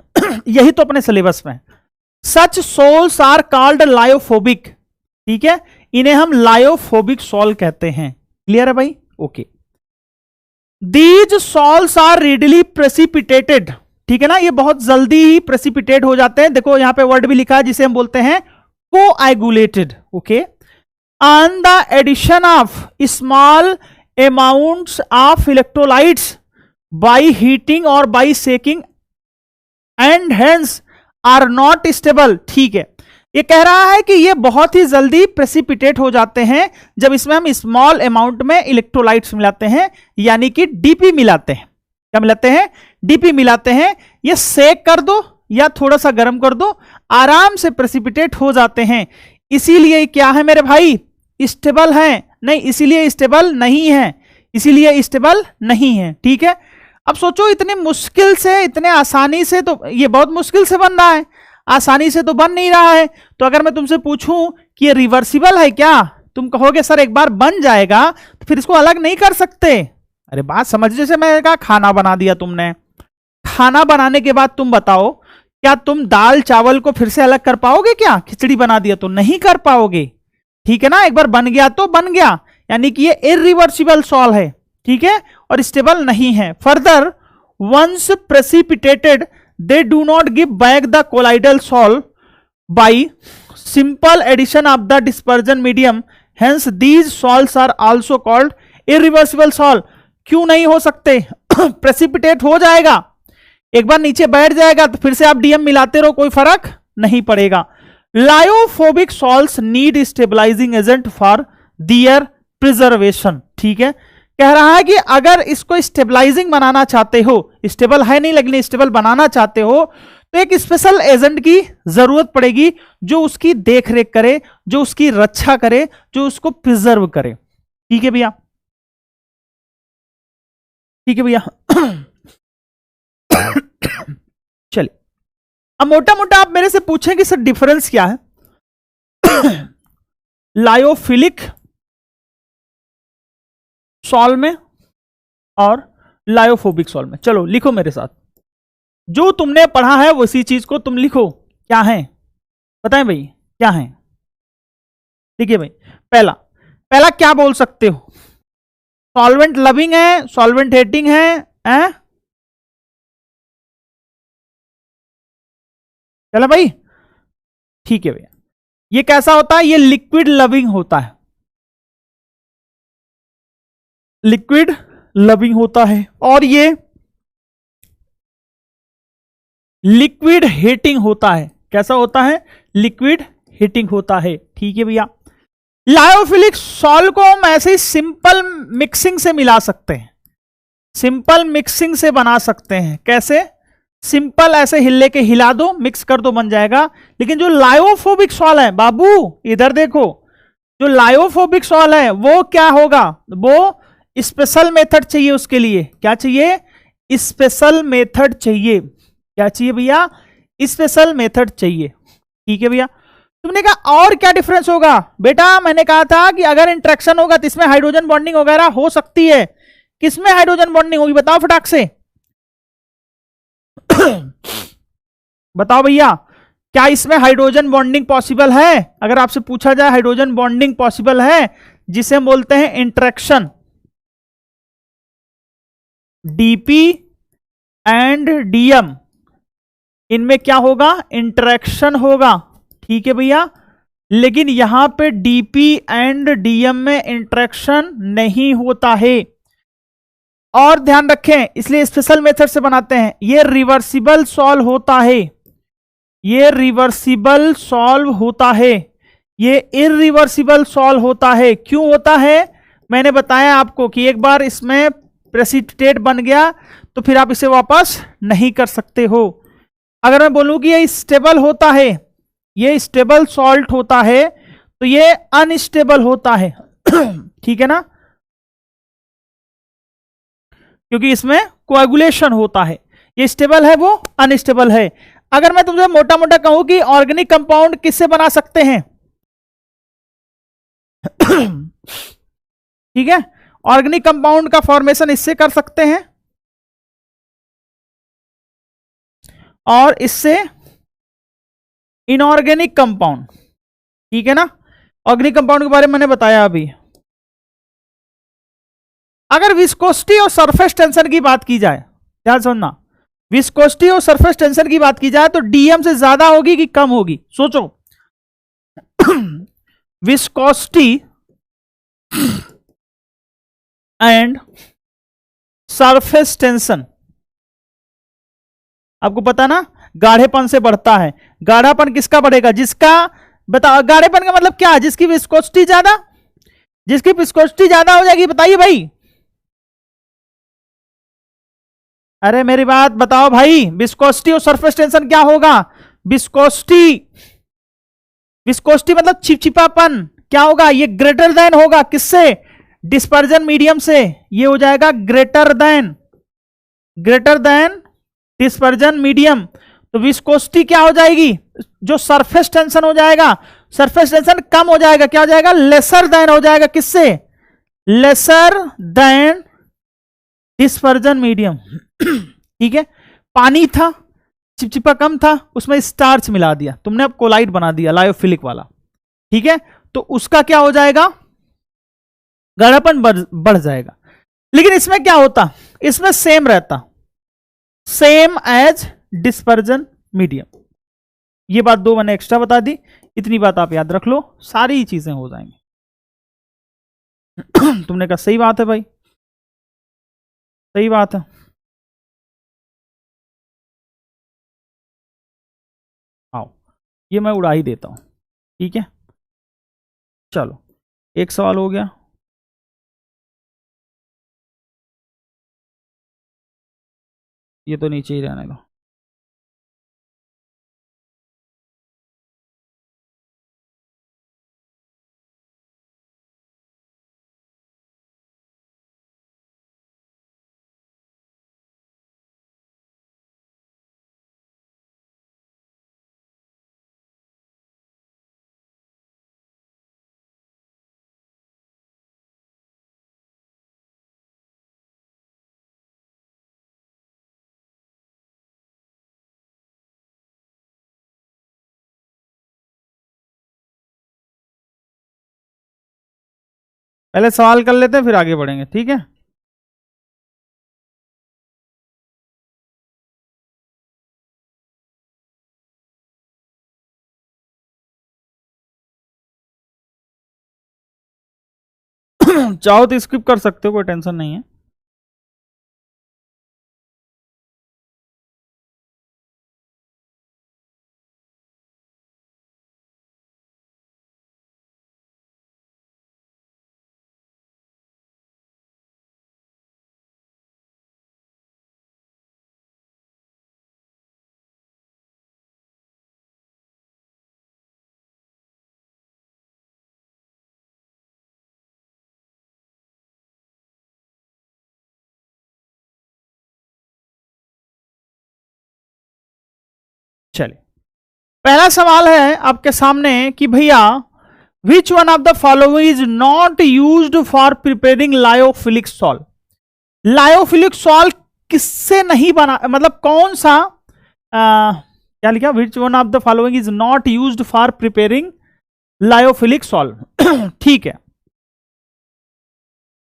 यही तो अपने सिलेबस में। Such salts are called lyophobic, ठीक है, इन्हें हम लायोफोबिक सॉल कहते हैं, क्लियर है भाई, okay. These salts are readily precipitated, ठीक है ना, ये बहुत जल्दी ही प्रेसिपिटेट हो जाते हैं, देखो यहां पे वर्ड भी लिखा है जिसे हम बोलते हैं coagulated, okay. On the addition of small amounts of electrolytes by heating or by shaking and hence are not stable, ठीक है, ये कह रहा है कि ये बहुत ही जल्दी प्रेसिपिटेट हो जाते हैं जब इसमें हम स्मॉल अमाउंट में इलेक्ट्रोलाइट्स मिलाते हैं, यानी कि डीपी मिलाते हैं, क्या मिलाते हैं, डीपी मिलाते हैं, ये सेक कर दो या थोड़ा सा गर्म कर दो, आराम से प्रेसिपिटेट हो जाते हैं, इसीलिए क्या है मेरे भाई, स्टेबल है नहीं, इसीलिए स्टेबल नहीं है, इसीलिए स्टेबल नहीं है, ठीक है। अब सोचो इतने मुश्किल से, इतने आसानी से, तो ये बहुत मुश्किल से बन रहा है, आसानी से तो बन नहीं रहा है, तो अगर मैं तुमसे पूछूं कि ये रिवर्सिबल है क्या, तुम कहोगे सर एक बार बन जाएगा तो फिर इसको अलग नहीं कर सकते, अरे बात समझ, जैसे मैं कहा खाना बना दिया तुमने, खाना बनाने के बाद तुम बताओ क्या तुम दाल चावल को फिर से अलग कर पाओगे क्या, खिचड़ी बना दिया तो नहीं कर पाओगे, ठीक है ना, एक बार बन गया तो बन गया, यानी कि ये इरिवर्सिबल सॉल है, ठीक है, और स्टेबल नहीं है। Further once precipitated they do not give back the colloidal sol by simple addition of the dispersion medium, hence these salts are also called irreversible sol. क्यों नहीं हो सकते प्रेसिपिटेट हो जाएगा, एक बार नीचे बैठ जाएगा तो फिर से आप डीएम मिलाते रहो, कोई फर्क नहीं पड़ेगा। Lyophobic salts need stabilising agent for their preservation, ठीक है, कह रहा है कि अगर इसको स्टेबलाइजिंग बनाना चाहते हो, स्टेबल है नहीं लेकिन स्टेबल बनाना चाहते हो, तो एक स्पेशल एजेंट की जरूरत पड़ेगी जो उसकी देखरेख करे, जो उसकी रक्षा करे, जो उसको प्रिजर्व करे, ठीक है भैया, ठीक है भैया चलिए, अब मोटा मोटा आप मेरे से पूछें कि सर डिफरेंस क्या है लायोफिलिक सॉल में और लायोफोबिक सॉल में। चलो लिखो मेरे साथ, जो तुमने पढ़ा है उसी चीज को तुम लिखो, क्या है बताएं भाई, क्या है, ठीक है भाई। पहला पहला क्या बोल सकते हो, सॉल्वेंट लविंग है, सॉल्वेंट हेटिंग है? चलो भाई, ठीक है भैया। ये कैसा होता है, ये लिक्विड लविंग होता है, लिक्विड लविंग होता है, और ये लिक्विड हीटिंग होता है। कैसा होता है, लिक्विड हीटिंग होता है, ठीक है भैया। लायोफिलिक सॉल्ट को हम ऐसे ही सिंपल मिक्सिंग से मिला सकते हैं, सिंपल मिक्सिंग से बना सकते हैं। कैसे, सिंपल ऐसे हिल्ले के हिला दो, मिक्स कर दो, बन जाएगा। लेकिन जो लायोफोबिक सॉल्ट है, बाबू इधर देखो, जो लायोफोबिक सॉल्ट है वो क्या होगा, वो स्पेशल मेथड चाहिए उसके लिए। क्या चाहिए, स्पेशल मेथड चाहिए। क्या चाहिए भैया, स्पेशल मेथड चाहिए, ठीक है भैया। तुमने कहा और क्या डिफरेंस होगा, बेटा मैंने कहा था कि अगर इंट्रैक्शन होगा तो इसमें हाइड्रोजन बॉन्डिंग वगैरह हो सकती है। किसमें हाइड्रोजन बॉन्डिंग होगी बताओ फटाक से बताओ भैया, क्या इसमें हाइड्रोजन बॉन्डिंग पॉसिबल है? अगर आपसे पूछा जाए हाइड्रोजन बॉन्डिंग पॉसिबल है, जिसे हम बोलते हैं इंट्रैक्शन, डीपी एंड डीएम, इनमें क्या होगा, इंट्रैक्शन होगा, ठीक है भैया। लेकिन यहां पे डीपी एंड डीएम में इंट्रैक्शन नहीं होता है, और ध्यान रखें इसलिए स्पेशल मेथड से बनाते हैं। ये रिवर्सिबल सॉल्व होता है, ये रिवर्सिबल सॉल्व होता है, ये इरिवर्सिबल सॉल्व होता है। क्यों होता है? मैंने बताया आपको कि एक बार इसमें प्रेसिपिटेट बन गया तो फिर आप इसे वापस नहीं कर सकते हो। अगर मैं बोलूं कि ये स्टेबल होता है, ये स्टेबल सॉल्ट होता है, तो ये अनस्टेबल होता है। ठीक है ना, क्योंकि इसमें कोएगुलेशन होता है। ये स्टेबल है, वो अनस्टेबल है। अगर मैं तुमसे मोटा मोटा कहूं कि ऑर्गेनिक कंपाउंड किससे बना सकते हैं? ठीक है, ऑर्गेनिक कंपाउंड का फॉर्मेशन इससे कर सकते हैं और इससे इनऑर्गेनिक कंपाउंड। ठीक है ना, ऑर्गेनिक कंपाउंड के बारे में मैंने बताया अभी। अगर विस्कोसिटी और सरफेस टेंशन की बात की जाए, ध्यान सुनना, विस्कोसिटी और सरफेस टेंशन की बात की जाए तो डीएम से ज्यादा होगी कि कम होगी? सोचो। विस्कोसिटी एंड सरफेस टेंशन, आपको पता ना, गाढ़ेपन से बढ़ता है। गाढ़ापन किसका बढ़ेगा? जिसका, बताओ, गाढ़ेपन का मतलब क्या है? जिसकी विस्कोसिटी ज्यादा, जिसकी विस्कोसिटी ज्यादा हो जाएगी। बताइए भाई, अरे मेरी बात बताओ भाई, विस्कोसिटी और सरफेस टेंशन क्या होगा? विस्कोसिटी, विस्कोसिटी मतलब चिपचिपापन, क्या होगा? ये ग्रेटर देन होगा किससे? डिस्पर्जन मीडियम से। ये हो जाएगा ग्रेटर देन डिस्पर्जन मीडियम। तो विस्कोसिटी क्या हो जाएगी? जो सरफेस टेंशन हो जाएगा, सरफेस टेंशन कम हो जाएगा, क्या हो जाएगा? लेसर देन हो जाएगा किससे? Lesser than dispersion medium. ठीक है, पानी था, चिपचिपा कम था, उसमें स्टार्च मिला दिया तुमने, अब कोलाइड बना दिया लायोफिलिक वाला। ठीक है, तो उसका क्या हो जाएगा? गाढ़ापन बढ़ जाएगा। लेकिन इसमें क्या होता? इसमें सेम रहता, सेम एज डिस्पर्जन मीडियम। ये बात दो मैंने एक्स्ट्रा बता दी, इतनी बात आप याद रख लो, सारी चीजें हो जाएंगी। तुमने कहा सही बात है भाई, सही बात है। आओ, ये मैं उड़ा ही देता हूं। ठीक है, चलो एक सवाल हो गया। ये तो नीचे ही रहने दो। पहले सवाल कर लेते हैं फिर आगे बढ़ेंगे। ठीक है, चाहो तो स्किप कर सकते हो, कोई टेंशन नहीं है। चलिए, पहला सवाल है आपके सामने कि भैया which one of the following is not used for preparing lyophilic salt. Lyophilic salt किससे नहीं बना, मतलब कौन सा, क्या लिखा? Which one of the following is not used for preparing lyophilic salt. ठीक है,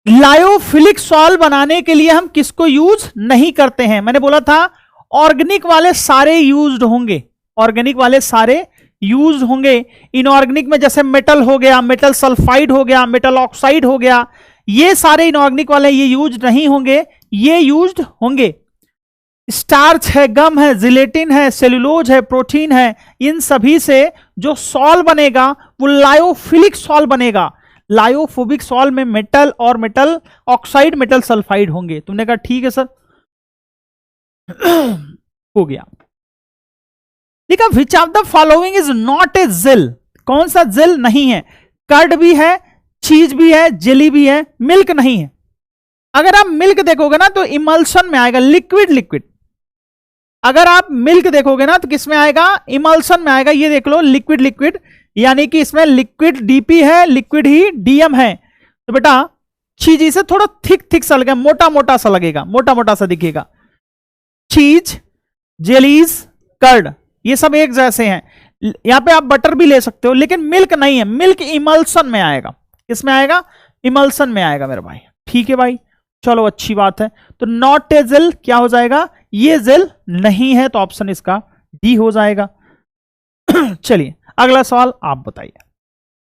लायोफिलिक सॉल्ट बनाने के लिए हम किसको यूज नहीं करते हैं? मैंने बोला था ऑर्गेनिक वाले सारे यूज्ड होंगे, ऑर्गेनिक वाले सारे यूज होंगे। इनऑर्गेनिक में जैसे मेटल हो गया, मेटल सल्फाइड हो गया, मेटल ऑक्साइड हो गया, ये सारे इनऑर्गेनिक वाले ये यूज नहीं होंगे, ये यूज्ड होंगे। स्टार्च है, गम है, जिलेटिन है, सेलुलोज है, प्रोटीन है, इन सभी से जो सॉल बनेगा वो लायोफिलिक सॉल बनेगा। लायोफोबिक सॉल में मेटल और मेटल ऑक्साइड, मेटल सल्फाइड होंगे। तुमने कहा ठीक है सर, हो गया। ठीक है, which of the following is not a gel? कौन सा जेल नहीं है? कर्ड भी है, चीज भी है, जेली भी है, मिल्क नहीं है। अगर आप मिल्क देखोगे ना तो इमल्शन में आएगा, लिक्विड लिक्विड। अगर आप मिल्क देखोगे ना तो किस में आएगा? इमल्शन में आएगा। ये देख लो, लिक्विड लिक्विड, यानी कि इसमें लिक्विड डीपी है, लिक्विड ही डीएम है। तो बेटा चीज इसे थोड़ा थिक थिक सा लगेगा, मोटा मोटा सा लगेगा, मोटा मोटा सा दिखेगा। चीज, जेलीज, कर्ड, ये सब एक जैसे हैं। यहां पे आप बटर भी ले सकते हो, लेकिन मिल्क नहीं है। मिल्क इमल्सन में आएगा। किसमें आएगा? इमल्सन में आएगा मेरे भाई। ठीक है भाई, चलो अच्छी बात है। तो नॉट ए जेल क्या हो जाएगा? ये जेल नहीं है, तो ऑप्शन इसका डी हो जाएगा। चलिए अगला सवाल आप बताइए।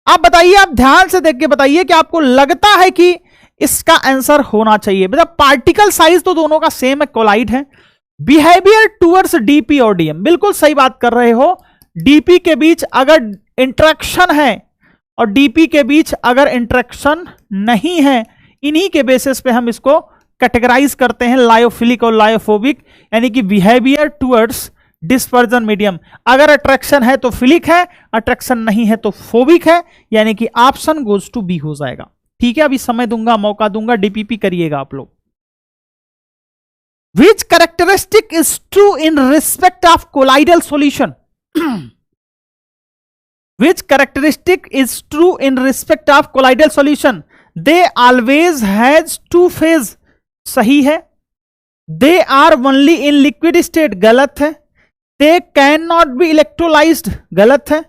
आप बताइए, आप ध्यान से देख के बताइए कि आपको लगता है कि इसका आंसर होना चाहिए। बेटा पार्टिकल साइज तो दोनों का सेम है, कोलाइड है। बिहेवियर टूवर्ड्स डीपी और डीएम, बिल्कुल सही बात कर रहे हो। डीपी के बीच अगर इंटरेक्शन है और डीपी के बीच अगर इंटरेक्शन नहीं है, इन्हीं के बेसिस पे हम इसको कैटेगराइज करते हैं, लायोफिलिक और लायोफोबिक, यानी कि बिहेवियर टुवर्ड्स डिस्पर्जन मीडियम। अगर अट्रैक्शन है तो फिलिक है, अट्रैक्शन नहीं है तो फोबिक है, यानी कि ऑप्शन गोज टू बी हो जाएगा। ठीक है, अभी समय दूंगा, मौका दूंगा, डीपीपी करिएगा आप लोग। Which characteristic is true in respect of colloidal solution? Which characteristic is true in respect of colloidal solution? They always has two phase, सही है। They are only in liquid state, गलत है। They cannot be electrolyzed, गलत है।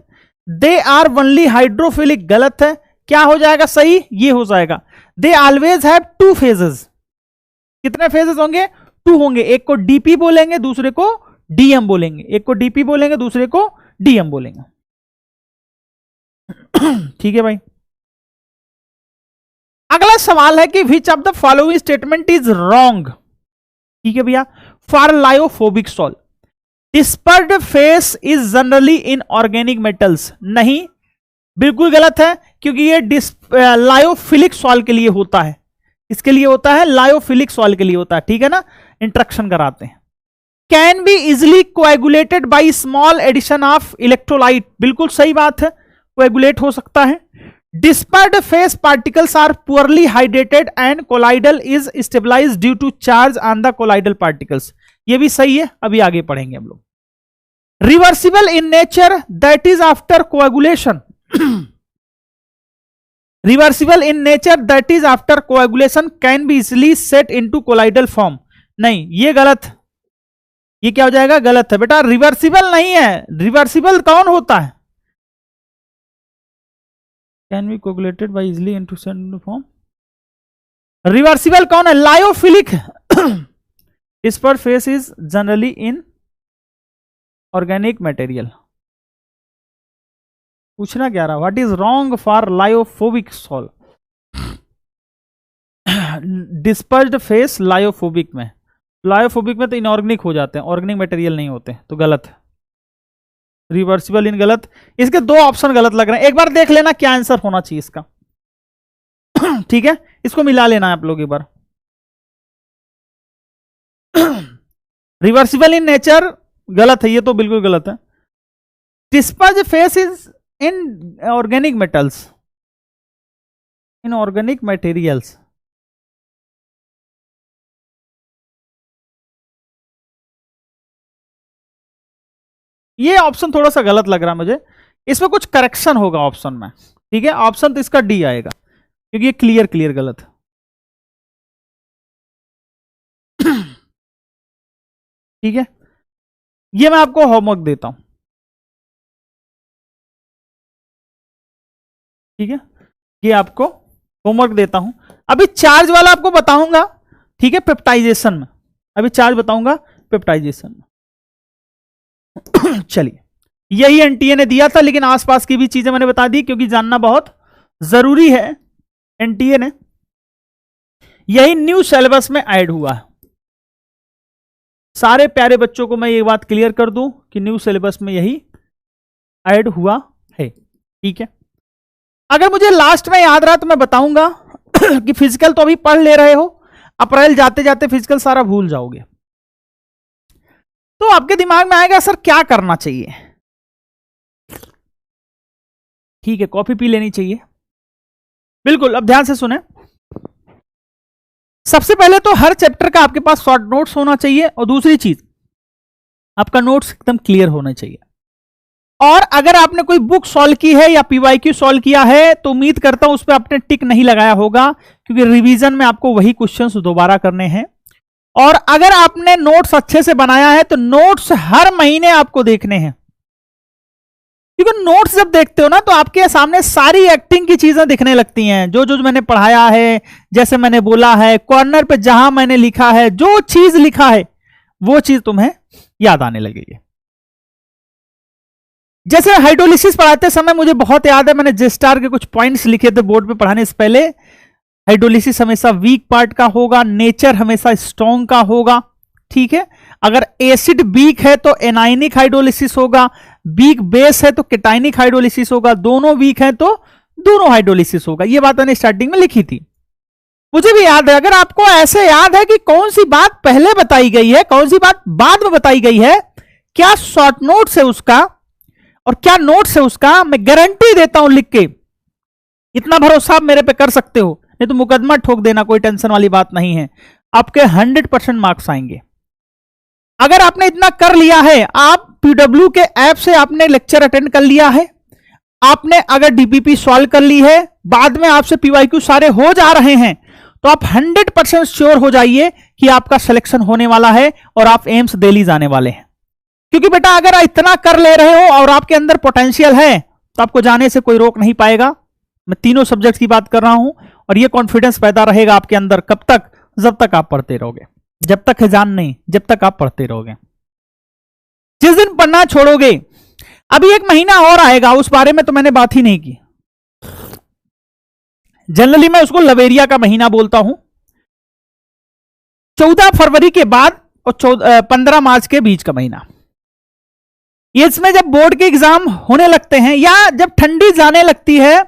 They are only hydrophilic, गलत है। क्या हो जाएगा सही? ये हो जाएगा। They always have two phases, कितने phases होंगे? 2 होंगे। एक को डीपी बोलेंगे, दूसरे को डीएम बोलेंगे। एक को डीपी बोलेंगे, दूसरे को डीएम बोलेंगे। ठीक है भाई, अगला सवाल है कि विच of the following statement is wrong? ठीक है भैया, for lyophobic salt dispersed phase is generally in organic metals, नहीं, बिल्कुल गलत है, क्योंकि ये लायोफिलिक सॉल्ट के लिए होता है। इसके लिए होता है, लायोफिलिक सॉल्ट के लिए होता है। ठीक है ना, इंट्रैक्शन कराते हैं। Can be easily coagulated by small addition of electrolyte, बिल्कुल सही बात है, कोएगुलेट हो सकता है। Dispersed phase particles are poorly hydrated and colloidal is stabilised due to charge on the colloidal particles, ये भी सही है। अभी आगे पढ़ेंगे हम लोग। Reversible in nature that is after coagulation, reversible in nature that is after coagulation can be easily set into colloidal form, नहीं, ये गलत। ये क्या हो जाएगा? गलत है बेटा, रिवर्सिबल नहीं है। रिवर्सिबल कौन होता है? Can be coagulated by easily into form, reversible कौन है? Lyophilic. Dispersed phase is generally in organic material. पूछना क्या रहा? What is wrong for lyophobic salt? Dispersed phase lyophobic में, लायोफोबिक में तो इनऑर्गेनिक हो जाते हैं, ऑर्गेनिक मटेरियल नहीं होते, तो गलत है। रिवर्सिबल इन गलत। इसके 2 ऑप्शन गलत लग रहे हैं, एक बार देख लेना क्या आंसर होना चाहिए इसका। ठीक है, इसको मिला लेना है आप लोग एक बार। रिवर्सिबल इन नेचर गलत है, ये तो बिल्कुल गलत है। Dispersed phase is in organic metals, in organic materials, ये ऑप्शन थोड़ा सा गलत लग रहा है मुझे, इसमें कुछ करेक्शन होगा ऑप्शन में। ठीक है, ऑप्शन तो इसका डी आएगा, क्योंकि ये क्लियर क्लियर गलत है। ठीक है, ये मैं आपको होमवर्क देता हूं। ठीक है, ये आपको होमवर्क देता हूं। अभी चार्ज वाला आपको बताऊंगा, ठीक है, पेप्टाइजेशन में। अभी चार्ज बताऊंगा पेप्टाइजेशन में। चलिए, यही एनटीए ने दिया था, लेकिन आसपास की भी चीजें मैंने बता दी, क्योंकि जानना बहुत जरूरी है। एनटीए ने यही न्यू सिलेबस में ऐड हुआ है। सारे प्यारे बच्चों को मैं ये बात क्लियर कर दूं कि न्यू सिलेबस में यही ऐड हुआ है। ठीक है, अगर मुझे लास्ट में याद रहा तो मैं बताऊंगा कि फिजिकल तो अभी पढ़ ले रहे हो, अप्रैल जाते जाते फिजिकल सारा भूल जाओगे। तो आपके दिमाग में आएगा सर क्या करना चाहिए। ठीक है, कॉफी पी लेनी चाहिए। बिल्कुल, अब ध्यान से सुने। सबसे पहले तो हर चैप्टर का आपके पास शॉर्ट नोट्स होना चाहिए, और दूसरी चीज आपका नोट्स एकदम क्लियर होना चाहिए। और अगर आपने कोई बुक सॉल्व की है या पीवाईक्यू सॉल्व किया है तो उम्मीद करता हूं उस पर आपने टिक नहीं लगाया होगा, क्योंकि रिवीजन में आपको वही क्वेश्चंस दोबारा करने हैं। और अगर आपने नोट्स अच्छे से बनाया है तो नोट्स हर महीने आपको देखने हैं, क्योंकि नोट्स जब देखते हो ना तो आपके सामने सारी एक्टिंग की चीजें दिखने लगती हैं। जो जो मैंने पढ़ाया है, जैसे मैंने बोला है, कॉर्नर पे जहां मैंने लिखा है, जो चीज लिखा है वो चीज तुम्हें याद आने लगेगी। जैसे हाइड्रोलिसिस पढ़ाते समय मुझे बहुत याद है, मैंने जेस्टार के कुछ पॉइंट्स लिखे थे बोर्ड पे पढ़ाने से पहले। हाइड्रोलिसिस हमेशा वीक पार्ट का होगा, नेचर हमेशा स्ट्रॉन्ग का होगा। ठीक है, अगर एसिड वीक है तो एनाइनिक हाइड्रोलिसिस होगा, वीक बेस है तो केटाइनिक हाइड्रोलिसिस होगा, दोनों वीक है तो दोनों हाइड्रोलिसिस होगा। ये बात मैंने स्टार्टिंग में लिखी थी, मुझे भी याद है। अगर आपको ऐसे याद है कि कौन सी बात पहले बताई गई है, कौन सी बात बाद में बताई गई है, क्या शॉर्ट नोट्स है उसका और क्या नोट्स है उसका, मैं गारंटी देता हूं लिख के, इतना भरोसा आप मेरे पे कर सकते हो, नहीं तो मुकदमा ठोक देना, कोई टेंशन वाली बात नहीं है। आपके 100% मार्क्स आएंगे। अगर आपने इतना कर लिया है, आप पीडब्ल्यू के ऐप से आपने लेक्चर अटेंड कर लिया है, आपने अगर डीपीपी सॉल्व कर ली है, बाद में आपसे पीवाईक्यू सारे हो जा रहे हैं, तो आप 100% श्योर हो जाइए कि आपका सिलेक्शन होने वाला है और आप एम्स दिल्ली जाने वाले हैं। क्योंकि बेटा अगर इतना कर ले रहे हो और आपके अंदर पोटेंशियल है तो आपको जाने से कोई रोक नहीं पाएगा। मैं तीनों सब्जेक्ट की बात कर रहा हूं, और ये कॉन्फिडेंस पैदा रहेगा आपके अंदर कब तक, जब तक आप पढ़ते रहोगे, जब तक है जान नहीं, जब तक आप पढ़ते रहोगे। जिस दिन पढ़ना छोड़ोगे, अभी एक महीना और आएगा, उस बारे में तो मैंने बात ही नहीं की। जनरली मैं उसको लवेरिया का महीना बोलता हूं। 14 फरवरी के बाद और 15 मार्च के बीच का महीना, इसमें जब बोर्ड के एग्जाम होने लगते हैं या जब ठंडी जाने लगती है,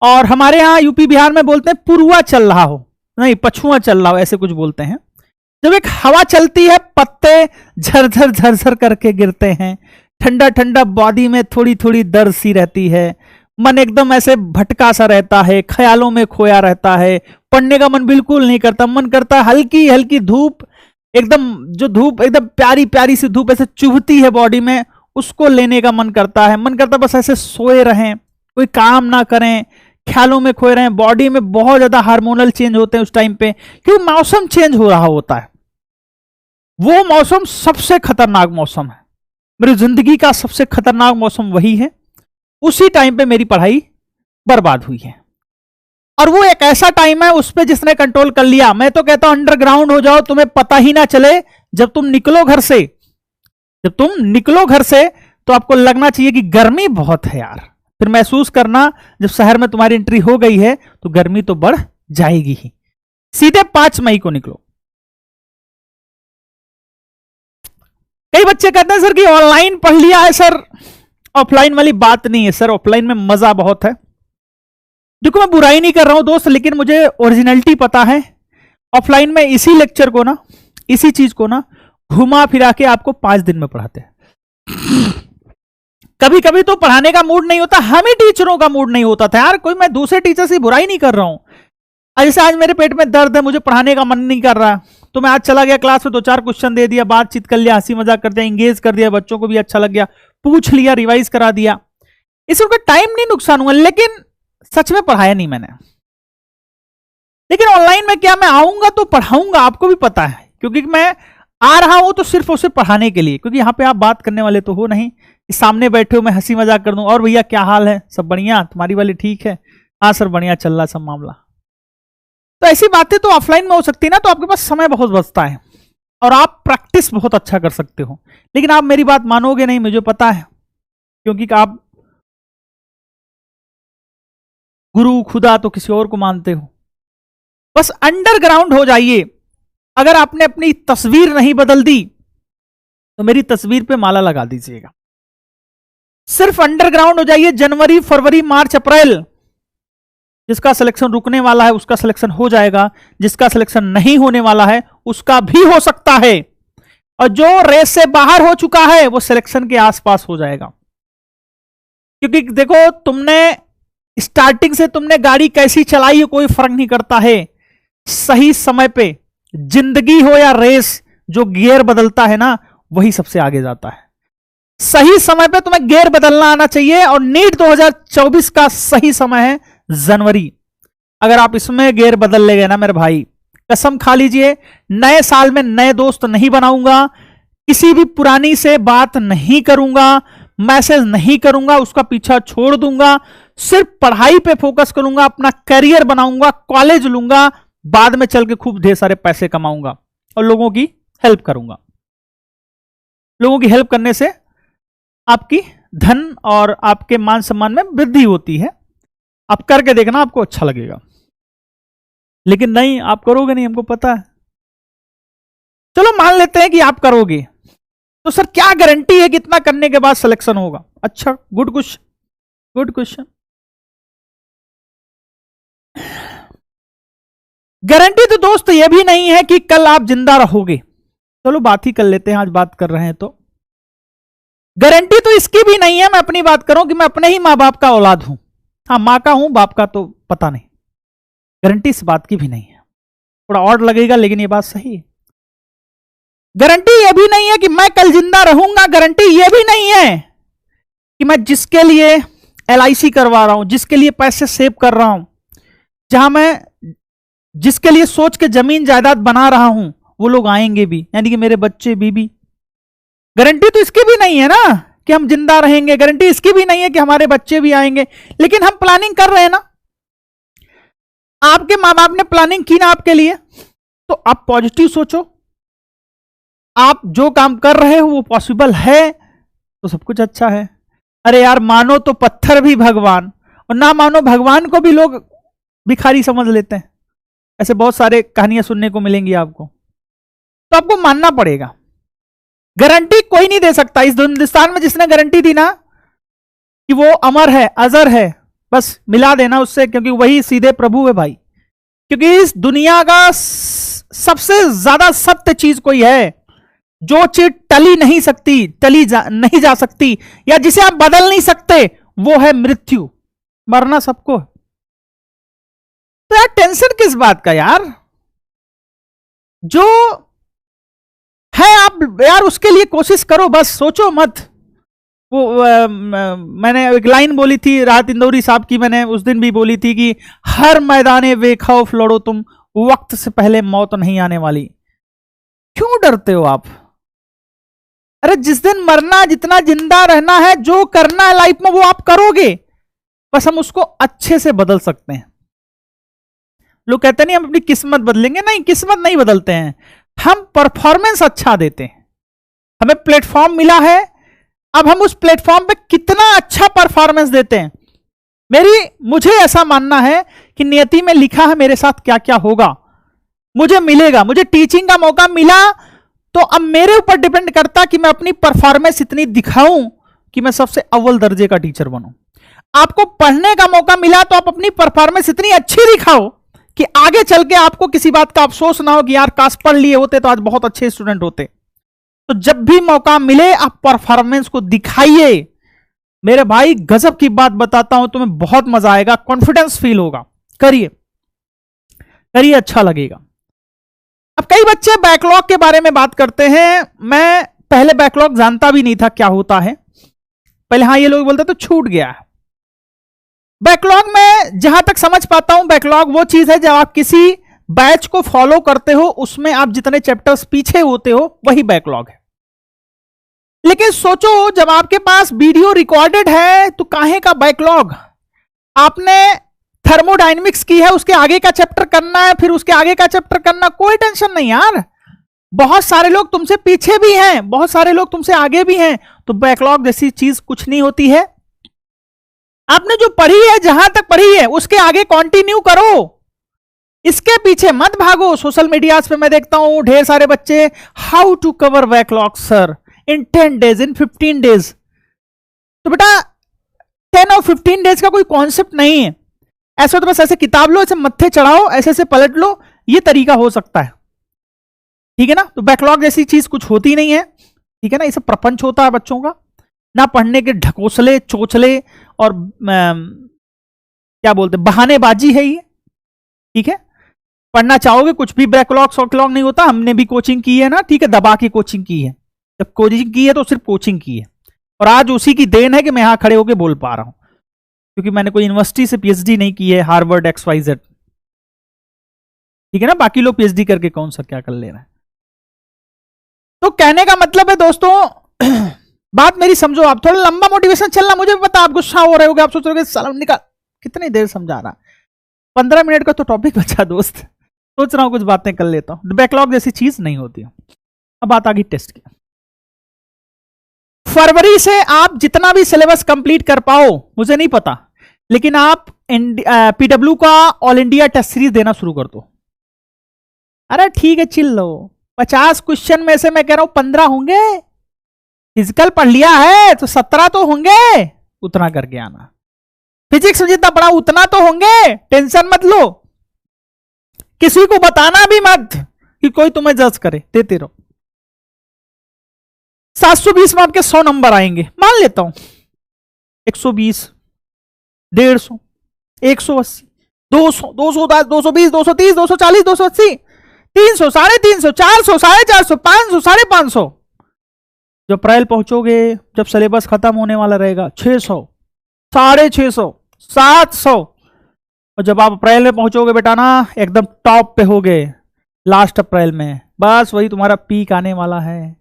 और हमारे यहां यूपी बिहार में बोलते हैं पुरुआ चल रहा हो, नहीं पछुआ चल रहा हो, ऐसे कुछ बोलते हैं। जब एक हवा चलती है, पत्ते झरझर झरझर करके गिरते हैं, ठंडा ठंडा बॉडी में थोड़ी थोड़ी दर्द सी रहती है, मन एकदम ऐसे भटका सा रहता है, ख्यालों में खोया रहता है, पढ़ने का मन बिल्कुल नहीं करता, मन करता हल्की हल्की धूप, एकदम जो धूप एकदम प्यारी प्यारी सी धूप ऐसे चुभती है बॉडी में, उसको लेने का मन करता है। मन करता बस ऐसे सोए रहें, कोई काम ना करें, ख्यालों में खोए रहें। बॉडी में बहुत ज्यादा हार्मोनल चेंज होते हैं उस टाइम पे, क्योंकि मौसम चेंज हो रहा होता है। वो मौसम सबसे खतरनाक मौसम है, मेरी जिंदगी का सबसे खतरनाक मौसम वही है। उसी टाइम पे मेरी पढ़ाई बर्बाद हुई है, और वो एक ऐसा टाइम है उस पे जिसने कंट्रोल कर लिया। मैं तो कहता हूं अंडरग्राउंड हो जाओ, तुम्हें पता ही ना चले। जब तुम निकलो घर से, जब तुम निकलो घर से तो आपको लगना चाहिए कि गर्मी बहुत है यार, फिर महसूस करना जब शहर में तुम्हारी एंट्री हो गई है तो गर्मी तो बढ़ जाएगी ही। सीधे 5 मई को निकलो। कई बच्चे कहते हैं सर कि ऑनलाइन पढ़ लिया है सर, ऑफलाइन वाली बात नहीं है सर, ऑफलाइन में मजा बहुत है। देखो मैं बुराई नहीं कर रहा हूं दोस्त, लेकिन मुझे ओरिजिनलिटी पता है। ऑफलाइन में इसी लेक्चर को ना, इसी चीज को ना घुमा फिरा के आपको 5 दिन में पढ़ाते हैं। कभी कभी तो पढ़ाने का मूड नहीं होता, हम ही टीचरों का मूड नहीं होता था यार। कोई मैं दूसरे टीचर से बुराई नहीं कर रहा हूं। जैसे आज मेरे पेट में दर्द है, मुझे पढ़ाने का मन नहीं कर रहा, तो मैं आज चला गया क्लास में, 2-4 क्वेश्चन दे दिया, बातचीत कर लिया, हंसी मजाक कर दिया, इंगेज कर दिया, बच्चों को भी अच्छा लग गया, पूछ लिया, रिवाइज करा दिया। इससे उनका टाइम नहीं नुकसान हुआ, लेकिन सच में पढ़ाया नहीं मैंने। लेकिन ऑनलाइन में क्या, मैं आऊंगा तो पढ़ाऊंगा, आपको भी पता है, क्योंकि मैं आ रहा हूं तो सिर्फ और सिर्फ पढ़ाने के लिए, क्योंकि यहां पे आप बात करने वाले तो हो नहीं, सामने बैठे हो मैं हंसी मजाक कर दूं, और भैया क्या हाल है, सब बढ़िया, तुम्हारी वाली ठीक है, हाँ सर बढ़िया चल रहा सब मामला। तो ऐसी बातें तो ऑफलाइन में हो सकती है ना, तो आपके पास समय बहुत बचता है और आप प्रैक्टिस बहुत अच्छा कर सकते हो। लेकिन आप मेरी बात मानोगे नहीं, मुझे पता है, क्योंकि आप गुरु खुदा तो किसी और को मानते हो। बस अंडरग्राउंड हो जाइए। अगर आपने अपनी तस्वीर नहीं बदल दी तो मेरी तस्वीर पे माला लगा दीजिएगा। सिर्फ अंडरग्राउंड हो जाइए। जनवरी, फरवरी, मार्च, अप्रैल, जिसका सिलेक्शन रुकने वाला है उसका सिलेक्शन हो जाएगा, जिसका सिलेक्शन नहीं होने वाला है उसका भी हो सकता है, और जो रेस से बाहर हो चुका है वो सिलेक्शन के आसपास हो जाएगा। क्योंकि देखो, तुमने स्टार्टिंग से तुमने गाड़ी कैसी चलाई है कोई फर्क नहीं करता है। सही समय पे, जिंदगी हो या रेस, जो गियर बदलता है ना वही सबसे आगे जाता है। सही समय पे तुम्हें गियर बदलना आना चाहिए, और नीट 2024 का सही समय है जनवरी। अगर आप इसमें गियर बदल ले गए ना मेरे भाई, कसम खा लीजिए, नए साल में नए दोस्त नहीं बनाऊंगा, किसी भी पुरानी से बात नहीं करूंगा, मैसेज नहीं करूंगा, उसका पीछा छोड़ दूंगा, सिर्फ पढ़ाई पे फोकस करूंगा, अपना करियर बनाऊंगा, कॉलेज लूंगा, बाद में चल के खूब ढेर सारे पैसे कमाऊंगा और लोगों की हेल्प करूंगा। लोगों की हेल्प करने से आपकी धन और आपके मान सम्मान में वृद्धि होती है। आप करके देखना, आपको अच्छा लगेगा। लेकिन नहीं, आप करोगे नहीं, हमको पता है। चलो मान लेते हैं कि आप करोगे, तो सर क्या गारंटी है कि इतना करने के बाद सिलेक्शन होगा? अच्छा, good question, good question. Guarantee तो दोस्त ये भी नहीं है कि कल आप जिंदा रहोगे। चलो बात ही कर लेते हैं, आज बात कर रहे हैं तो। गारंटी तो इसकी भी नहीं है, मैं अपनी बात करूं, कि मैं अपने ही मां बाप का औलाद हूं। हाँ, मां का हूं, बाप का तो पता नहीं। गारंटी इस बात की भी नहीं है। थोड़ा ऑड लगेगा लेकिन ये बात सही है। गारंटी ये भी नहीं है कि मैं कल जिंदा रहूंगा। गारंटी ये भी नहीं है कि मैं जिसके लिए LIC करवा रहा हूं, जिसके लिए पैसे सेव कर रहा हूं, जहां मैं जिसके लिए सोच के जमीन जायदाद बना रहा हूं, वो लोग आएंगे भी, यानी कि मेरे बच्चे, बीबी। गारंटी तो इसकी भी नहीं है ना कि हम जिंदा रहेंगे। गारंटी इसकी भी नहीं है कि हमारे बच्चे भी आएंगे। लेकिन हम प्लानिंग कर रहे हैं ना। आपके मां बाप ने प्लानिंग की ना आपके लिए, तो आप पॉजिटिव सोचो। आप जो काम कर रहे हो वो पॉसिबल है तो सब कुछ अच्छा है। अरे यार, मानो तो पत्थर भी भगवान, और ना मानो भगवान को भी लोग भिखारी समझ लेते हैं। ऐसे बहुत सारे कहानियां सुनने को मिलेंगी आपको, तो आपको मानना पड़ेगा। गारंटी कोई नहीं दे सकता। इस हिंदुस्तान में जिसने गारंटी दी ना कि वो अमर है, अजर है, बस मिला देना उससे, क्योंकि वही सीधे प्रभु है भाई। क्योंकि इस दुनिया का सबसे ज्यादा सत्य चीज कोई है, जो चीज टली नहीं सकती, नहीं जा सकती, या जिसे आप बदल नहीं सकते, वो है मृत्यु। मरना सबको। तो यार टेंशन किस बात का यार? जो है आप यार उसके लिए कोशिश करो, बस सोचो मत। वो मैंने एक लाइन बोली थी राहत इंदौरी साहब की, मैंने उस दिन भी बोली थी कि हर मैदाने बेखौफ लड़ो तुम, वक्त से पहले मौत नहीं आने वाली। क्यों डरते हो आप? अरे जिस दिन मरना, जितना जिंदा रहना है, जो करना है लाइफ में वो आप करोगे, बस हम उसको अच्छे से बदल सकते हैं। लोग कहते नहीं हम अपनी किस्मत बदलेंगे, नहीं, किस्मत नहीं बदलते हैं, हम परफॉर्मेंस अच्छा देते हैं। हमें प्लेटफॉर्म मिला है, अब हम उस प्लेटफॉर्म पे कितना अच्छा परफॉर्मेंस देते हैं। मुझे ऐसा मानना है कि नियति में लिखा है मेरे साथ क्या क्या होगा, मुझे मिलेगा। मुझे टीचिंग का मौका मिला तो अब मेरे ऊपर डिपेंड करता कि मैं अपनी परफॉर्मेंस इतनी दिखाऊं कि मैं सबसे अव्वल दर्जे का टीचर बनूं। आपको पढ़ने का मौका मिला तो आप अपनी परफॉर्मेंस इतनी अच्छी दिखाओ कि आगे चल के आपको किसी बात का अफसोस ना हो कि यार काश पढ़ लिए होते तो आज बहुत अच्छे स्टूडेंट होते। तो जब भी मौका मिले आप परफॉर्मेंस को दिखाइए। मेरे भाई गजब की बात बताता हूं, तुम्हें बहुत मजा आएगा, कॉन्फिडेंस फील होगा। करिए करिए, अच्छा लगेगा। अब कई बच्चे बैकलॉग के बारे में बात करते हैं। मैं पहले बैकलॉग जानता भी नहीं था क्या होता है। पहले हाँ ये लोग बोलते तो छूट गया है। बैकलॉग में जहां तक समझ पाता हूं, बैकलॉग वो चीज है जब आप किसी बैच को फॉलो करते हो, उसमें आप जितने चैप्टर्स पीछे होते हो वही बैकलॉग है। लेकिन सोचो जब आपके पास वीडियो रिकॉर्डेड है तो काहे का बैकलॉग? आपने थर्मोडायनेमिक्स की है, उसके आगे का चैप्टर करना है, फिर उसके आगे का चैप्टर करना, कोई टेंशन नहीं यार। बहुत सारे लोग तुमसे पीछे भी हैं, बहुत सारे लोग तुमसे आगे भी हैं, तो बैकलॉग जैसी चीज कुछ नहीं होती है। आपने जो पढ़ी है, जहां तक पढ़ी है उसके आगे कंटिन्यू करो, इसके पीछे मत भागो। सोशल मीडिया पे मैं देखता हूं ढेर सारे बच्चे, how to cover backlog sir in 10 days, in 15 days। तो बेटा 10 और 15 डेज का कोई कॉन्सेप्ट नहीं है। ऐसे तो बस ऐसे किताब लो, ऐसे मत्थे चढ़ाओ, ऐसे ऐसे पलट लो, ये तरीका हो सकता है, ठीक है ना। तो बैकलॉग जैसी चीज कुछ होती नहीं है, ठीक है ना। ये सब प्रपंच होता है बच्चों का, ना पढ़ने के ढकोसले चोचले और क्या बोलते बहानेबाजी है ये, ठीक है। पढ़ना चाहोगे कुछ भी बैकलॉग सॉकलॉग नहीं होता। हमने भी कोचिंग की है ना, ठीक है, दबा के कोचिंग की है। जब कोचिंग की है तो सिर्फ कोचिंग की है, और आज उसी की देन है कि मैं यहां खड़े होकर बोल पा रहा हूं, क्योंकि मैंने कोई यूनिवर्सिटी से पीएचडी नहीं की है, हार्वर्ड XYZ, ठीक है ना। बाकी लोग पीएचडी करके कौन सा क्या कर ले रहे हैं। तो कहने का मतलब है दोस्तों, बात मेरी समझो। आप थोड़ा लंबा मोटिवेशन चलना, मुझे भी पता आप गुस्सा हो रहे होगे, आप सोच रहे हो साला निकाल कितनी देर समझा रहा। 15 मिनट का तो टॉपिक बचा दोस्त, सोच रहा हूं कुछ बातें कर लेता हूं। बैकलॉग जैसी चीज नहीं होती। अब बात आ गई टेस्ट की। फरवरी से आप जितना भी सिलेबस कंप्लीट कर पाओ मुझे नहीं पता, लेकिन आप PW का ऑल इंडिया टेस्ट सीरीज देना शुरू कर दो। अरे ठीक है, चिल लो। 50 क्वेश्चन में से मैं कह रहा हूं 15 होंगे। फिजिकल पढ़ लिया है तो 17 तो होंगे, उतना करके आना। फिजिक्स में जितना पढ़ा उतना तो होंगे, टेंशन मत लो। किसी को बताना भी मत कि कोई तुम्हें जज करे, देते रहो। 720 में आपके 100 नंबर आएंगे, मान लेता हूं। 120, 150, 180, 200, 210, 220, 230, 240, 280, 300, 350, 400, 450, 500, 550। जब अप्रैल पहुंचोगे, जब सिलेबस खत्म होने वाला रहेगा, 600, 650, 700। और जब आप अप्रैल में पहुंचोगे बेटा ना, एकदम टॉप पे होगे लास्ट अप्रैल में, बस वही तुम्हारा पीक आने वाला है।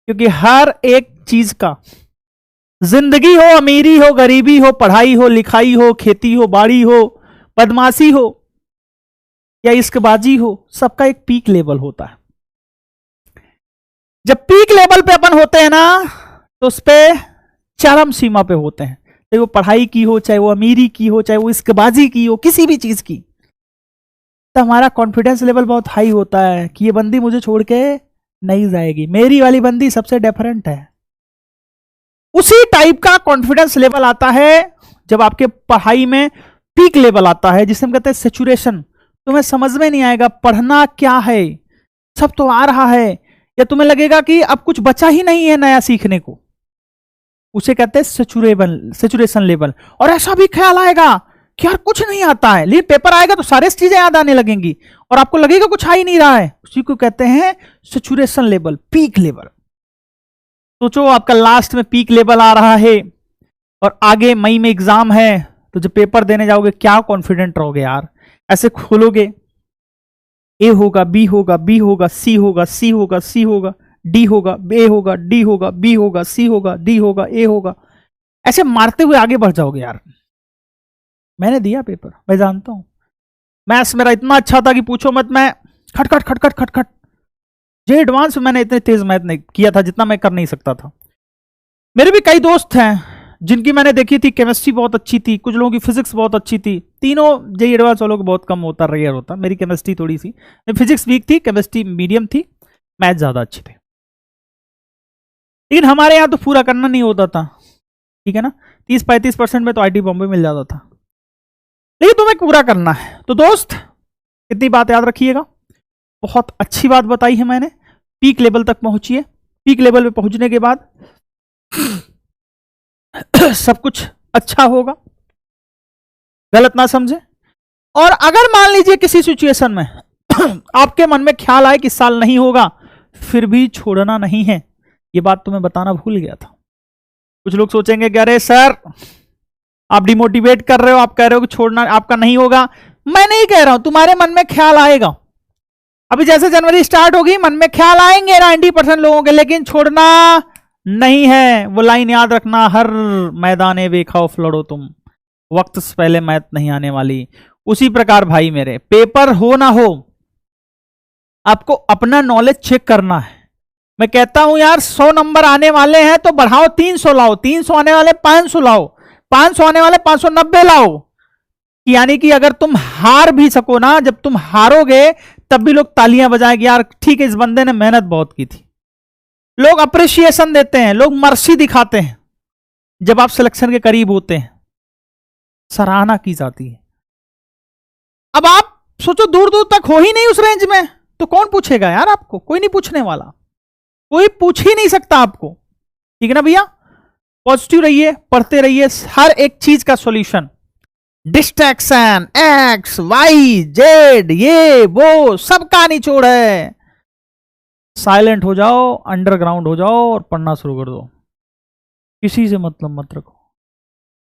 क्योंकि हर एक चीज का, जिंदगी हो, अमीरी हो, गरीबी हो, पढ़ाई हो, लिखाई हो, खेती हो, बाड़ी हो, बदमाशी हो या इश्कबाजी हो, सबका एक पीक लेवल होता है। जब पीक लेवल पे अपन होते हैं ना, तो उस पे चरम सीमा पे होते हैं, चाहे वो पढ़ाई की हो, चाहे वो अमीरी की हो, चाहे वो इश्कबाजी की हो, किसी भी चीज की। तो हमारा कॉन्फिडेंस लेवल बहुत हाई होता है कि ये बंदी मुझे छोड़ के नहीं जाएगी, मेरी वाली बंदी सबसे डिफरेंट है। उसी टाइप का कॉन्फिडेंस लेवल आता है जब आपके पढ़ाई में पीक लेवल आता है, जिसे हम कहते हैं सैचुरेशन। तुम्हें समझ में नहीं आएगा पढ़ना क्या है, सब तो आ रहा है, या तुम्हें लगेगा कि अब कुछ बचा ही नहीं है नया सीखने को, उसे कहते हैं सैचुरेशन लेवल। और ऐसा भी ख्याल आएगा कि यार कुछ नहीं आता है, लेकिन पेपर आएगा तो सारे चीजें याद आने लगेंगी और आपको लगेगा कुछ आ ही नहीं रहा है। उसी को कहते हैं सैचुरेशन लेवल, पीक लेवल। सोचो आपका लास्ट में पीक लेवल आ रहा है और आगे मई में एग्जाम है, तो जब पेपर देने जाओगे क्या कॉन्फिडेंट रहोगे यार। ऐसे खोलोगे, ए होगा, बी होगा, बी होगा, सी होगा, सी होगा, सी होगा, डी होगा, ए होगा, डी होगा, बी होगा, सी होगा, डी होगा, ए होगा, ऐसे मारते हुए आगे बढ़ जाओगे यार। मैंने दिया पेपर, मैं जानता हूं। मैथ्स मेरा इतना अच्छा था कि पूछो मत, मैं खटखट खटखट खटखट जे एडवांस में मैंने इतने तेज मैथ नहीं किया था जितना मैं कर नहीं सकता था। मेरे भी कई दोस्त हैं जिनकी मैंने देखी थी केमिस्ट्री बहुत अच्छी थी, कुछ लोगों की फिजिक्स बहुत अच्छी थी। तीनों जे एडवांस वालों को बहुत कम होता, रेयर होता। मेरी केमिस्ट्री थोड़ी सी, फिजिक्स वीक थी, केमिस्ट्री मीडियम थी, मैथ ज्यादा अच्छी थी। लेकिन हमारे यहाँ तो पूरा करना नहीं होता था, ठीक है ना। 30-35% में तो आईटी बॉम्बे मिल जाता था, लेकिन तुम्हें पूरा करना है। तो दोस्त इतनी बात याद रखिएगा, बहुत अच्छी बात बताई है मैंने। पीक लेवल तक पहुंचिए, पीक लेवल पे पहुंचने के बाद सब कुछ अच्छा होगा, गलत ना समझे। और अगर मान लीजिए किसी सिचुएशन में आपके मन में ख्याल आए कि साल नहीं होगा, फिर भी छोड़ना नहीं है। ये बात तुम्हें बताना भूल गया था। कुछ लोग सोचेंगे कि अरे सर आप डिमोटिवेट कर रहे हो, आप कह रहे हो कि छोड़ना आपका नहीं होगा। मैं नहीं कह रहा हूं, तुम्हारे मन में ख्याल आएगा। अभी जैसे जनवरी स्टार्ट होगी मन में ख्याल आएंगे 90% लोगों के, लेकिन छोड़ना नहीं है। वो लाइन याद रखना, हर मैदाने बेखौफ लड़ो तुम, वक्त से पहले मैथ नहीं आने वाली। उसी प्रकार भाई मेरे, पेपर हो ना हो, आपको अपना नॉलेज चेक करना है। मैं कहता हूं यार 100 नंबर आने वाले हैं तो बढ़ाओ 300 लाओ, 300 आने वाले 500 लाओ, 500 आने वाले 590 लाओ। यानी कि अगर तुम हार भी सको ना, जब तुम हारोगे तब भी लोग तालियां बजाएंगे, यार ठीक है इस बंदे ने मेहनत बहुत की थी। लोग अप्रिशिएशन देते हैं, लोग मर्सी दिखाते हैं। जब आप सिलेक्शन के करीब होते हैं, सराहना की जाती है। अब आप सोचो दूर दूर तक हो ही नहीं उस रेंज में, तो कौन पूछेगा यार आपको? कोई नहीं पूछने वाला, कोई पूछ ही नहीं सकता आपको। ठीक है ना भैया? पॉजिटिव रहिए, पढ़ते रहिए, हर एक चीज का solution, distraction, X Y Z, ये वो सबका निचोड़ है। साइलेंट हो जाओ, अंडरग्राउंड हो जाओ और पढ़ना शुरू कर दो। किसी से मतलब मत रखो,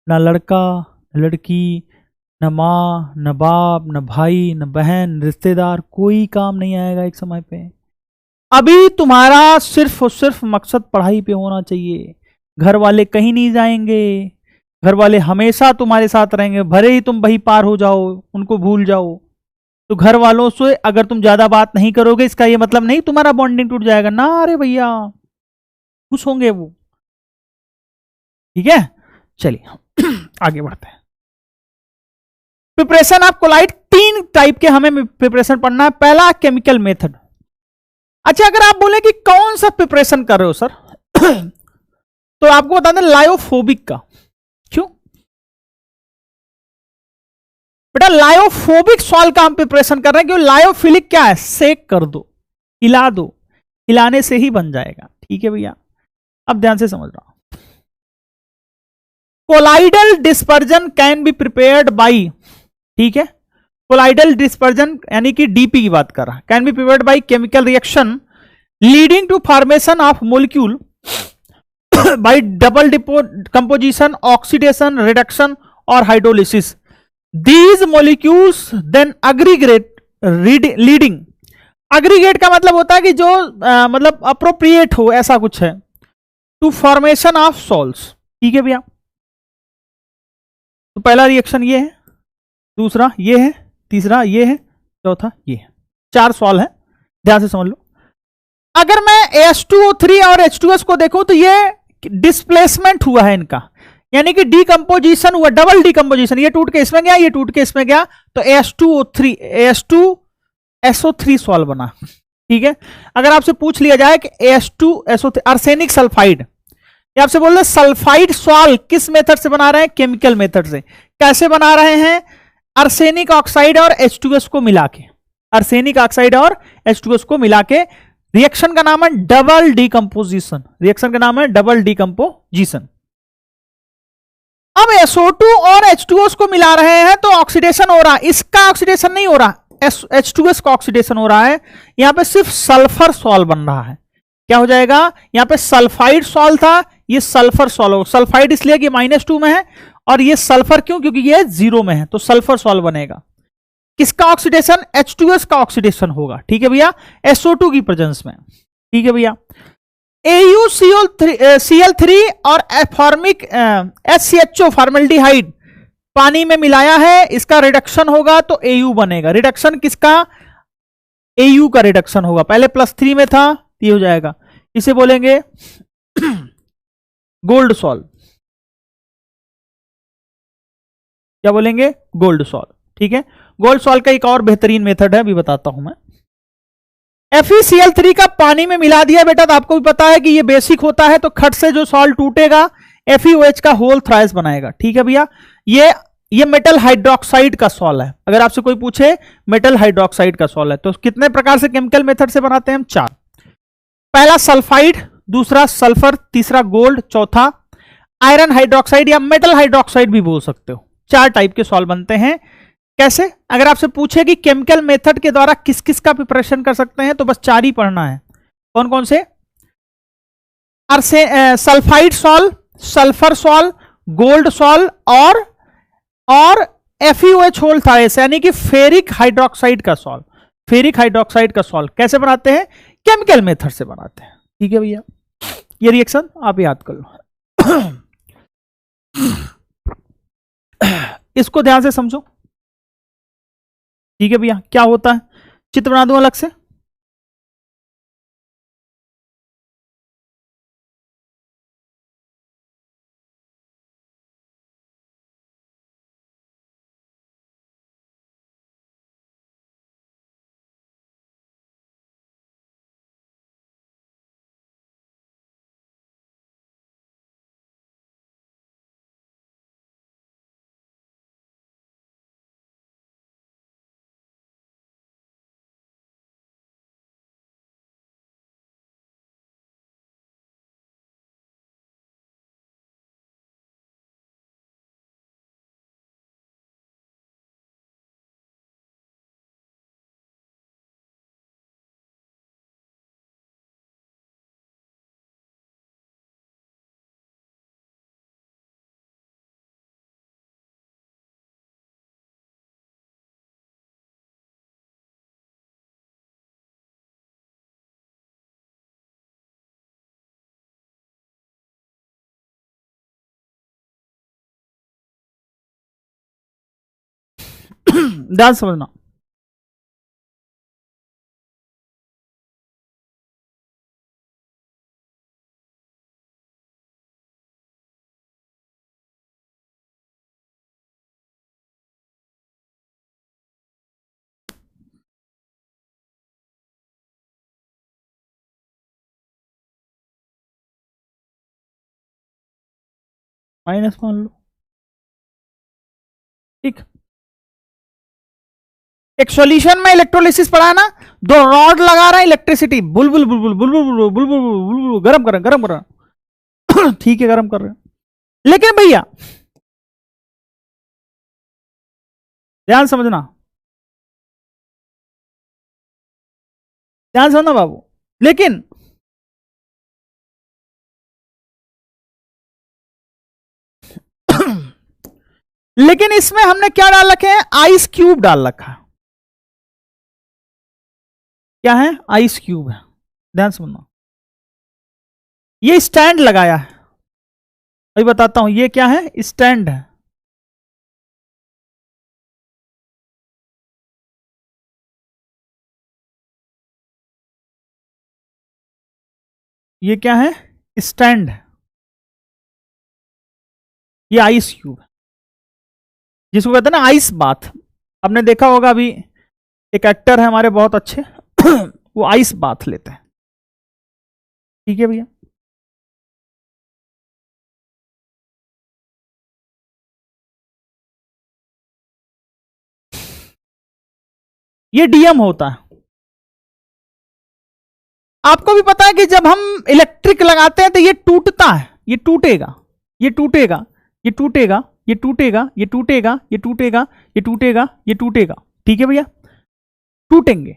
ना लड़का न लड़की, न माँ न बाप न भाई न बहन रिश्तेदार, कोई काम नहीं आएगा एक समय पे। अभी तुम्हारा सिर्फ और सिर्फ मकसद पढ़ाई पे होना चाहिए। घर वाले कहीं नहीं जाएंगे, घर वाले हमेशा तुम्हारे साथ रहेंगे, भले ही तुम वही पार हो जाओ, उनको भूल जाओ। तो घर वालों से अगर तुम ज्यादा बात नहीं करोगे, इसका ये मतलब नहीं तुम्हारा बॉन्डिंग टूट जाएगा ना। अरे भैया खुश होंगे वो। ठीक है, चलिए आगे बढ़ते हैं। प्रिपरेशन ऑफ कोलाइड, 3 टाइप के हमें प्रिपरेशन पढ़ना है। पहला केमिकल मेथड। अच्छा, अगर आप बोले कि कौन सा प्रिपरेशन कर रहे हो सर तो आपको बता दें लायोफोबिक का। क्यों बेटा? लायोफोबिक सॉल्ट का हम प्रिपरेशन कर रहे हैं क्योंकि लायोफिलिक क्या है? सेक कर दो, हिला दो, हिलाने से ही बन जाएगा। ठीक है भैया, अब ध्यान से समझ रहा हूं। Colloidal dispersion can be prepared by, ठीक है, कोलाइडल डिस्पर्जन यानी कि डीपी की बात कर रहा है, can be prepared by chemical reaction leading to formation of molecule by double composition, oxidation, reduction और hydrolysis. These molecules then aggregate leading. Aggregate का मतलब होता है कि जो मतलब अप्रोप्रिएट हो, ऐसा कुछ है, टू फॉर्मेशन ऑफ सॉल्ट्स। ठीक है भैया, तो पहला रिएक्शन ये है, दूसरा ये है, तीसरा ये है, चौथा ये है। 4 सॉल्व है, ध्यान से समझ लो। अगर मैं H2O3 और H2S को देखूं तो ये डिस्प्लेसमेंट हुआ है इनका, यानी कि डीकंपोजिशन हुआ, डबल डीकंपोजिशन, ये टूट के इसमें गया, ये टूट के इसमें गया, तो H2O3 H2SO3 सॉल्व बना। ठीक है, अगर आपसे पूछ लिया जाए कि H2SO3 अर्सेनिक सल्फाइड, ये आपसे बोल रहे सल्फाइड सॉल्व किस मेथड से बना रहे हैं? केमिकल मेथड से। कैसे बना रहे हैं? अर्सेनिक ऑक्साइड और H2S को मिला के, अर्सेनिक ऑक्साइड और H2S को मिला के। रिएक्शन का नाम है डबल डीकंपोजिशन, रिएक्शन का नाम है डबल डीकंपोजिशन। अब SO2 और H2S को मिला रहे हैं तो ऑक्सीडेशन हो रहा है, इसका ऑक्सीडेशन नहीं हो रहा, H2S का ऑक्सीडेशन हो रहा है। यहां पे सिर्फ सल्फर सॉल्व बन रहा है। क्या हो जाएगा? यहां पे सल्फाइड सॉल्व था, ये सल्फर सॉल्व, सल्फाइड इसलिए कि -2 में है, और ये सल्फर क्यों? क्योंकि ये 0 में है, तो सल्फर सॉल्व बनेगा। किसका ऑक्सीडेशन? H2S का ऑक्सीडेशन होगा। ठीक है भैया, SO2 की प्रेजेंस में। ठीक है भैया, AuCl3 और फॉर्मिक HCHO फॉर्मल्डिहाइड पानी में मिलाया है, इसका रिडक्शन होगा तो Au बनेगा। रिडक्शन किसका? Au का रिडक्शन होगा। पहले +3 में था, ये हो जाएगा, इसे बोलेंगे गोल्ड सॉल्व। क्या बोलेंगे? Gold solve. ठीक है, गोल्ड सॉल्व का एक और बेहतरीन मेथड है, अभी बताता हूं मैं। FeCl3 का पानी में मिला दिया बेटा, तो आपको भी पता है कि ये बेसिक होता है, तो खट से जो सॉल्ट टूटेगा FeOH का होल थ्राइस बनाएगा। ठीक है भैया, ये मेटल हाइड्रोक्साइड का सॉल्व है। अगर आपसे कोई पूछे मेटल हाइड्रोक्साइड का सॉल्व है, तो कितने प्रकार से केमिकल मेथड से बनाते हैं हम? 4। पहला सल्फाइड, दूसरा सल्फर, तीसरा गोल्ड, चौथा आयरन हाइड्रोक्साइड या मेटल हाइड्रोक्साइड भी बोल सकते हो। 4 टाइप के सॉल्व बनते हैं। कैसे? अगर आपसे पूछे कि केमिकल मेथड के द्वारा किस किस का प्रिपरेशन कर सकते हैं, तो बस 4 ही पढ़ना है। कौन कौन से? Sulphide solve, sulphur solve, gold solve और FeOH होल थ्राइस यानी कि फेरिक हाइड्रोक्साइड का सॉल्व। फेरिक हाइड्रोक्साइड का सॉल्व कैसे बनाते हैं? केमिकल मेथड से बनाते हैं। ठीक है भैया, ये रिएक्शन आप याद कर लो इसको ध्यान से समझो। ठीक है भैया, क्या होता है? चित्र बना दूं अलग से। ध्यान समझना। माइनस मान लो, ठीक। एक सॉल्यूशन में इलेक्ट्रोलिसिस पढ़ा है ना, 2 रॉड लगा रहा है, इलेक्ट्रिसिटी बुलबुल बुलबुल बुलबुल बुलबुल बुलबुल बुलबुल, गरम कर गरम कर ठीक है, गरम कर रहे हैं। लेकिन भैया ध्यान समझना, ध्यान समझना बाबू। लेकिन लेकिन इसमें हमने क्या डाल रखे हैं, आइस क्यूब डाल रखा है। क्या है, आइस क्यूब है। ध्यान समझना, ये स्टैंड लगाया है, अभी बताता हूं ये क्या है, स्टैंड है। ये क्या है, स्टैंड है। ये आइस क्यूब है, जिसको कहते हैं ना आइस बाथ। आपने देखा होगा, अभी एक एक्टर है हमारे बहुत अच्छे वो आइस बाथ लेते हैं, ठीक है भैया। ये डीएम होता है। आपको भी पता है कि जब हम इलेक्ट्रिक लगाते हैं तो ये टूटता है, ये टूटेगा, ये टूटेगा, ये टूटेगा, ये टूटेगा, ये टूटेगा, ये टूटेगा, ये टूटेगा, ये टूटेगा, ठीक है भैया, टूटेंगे।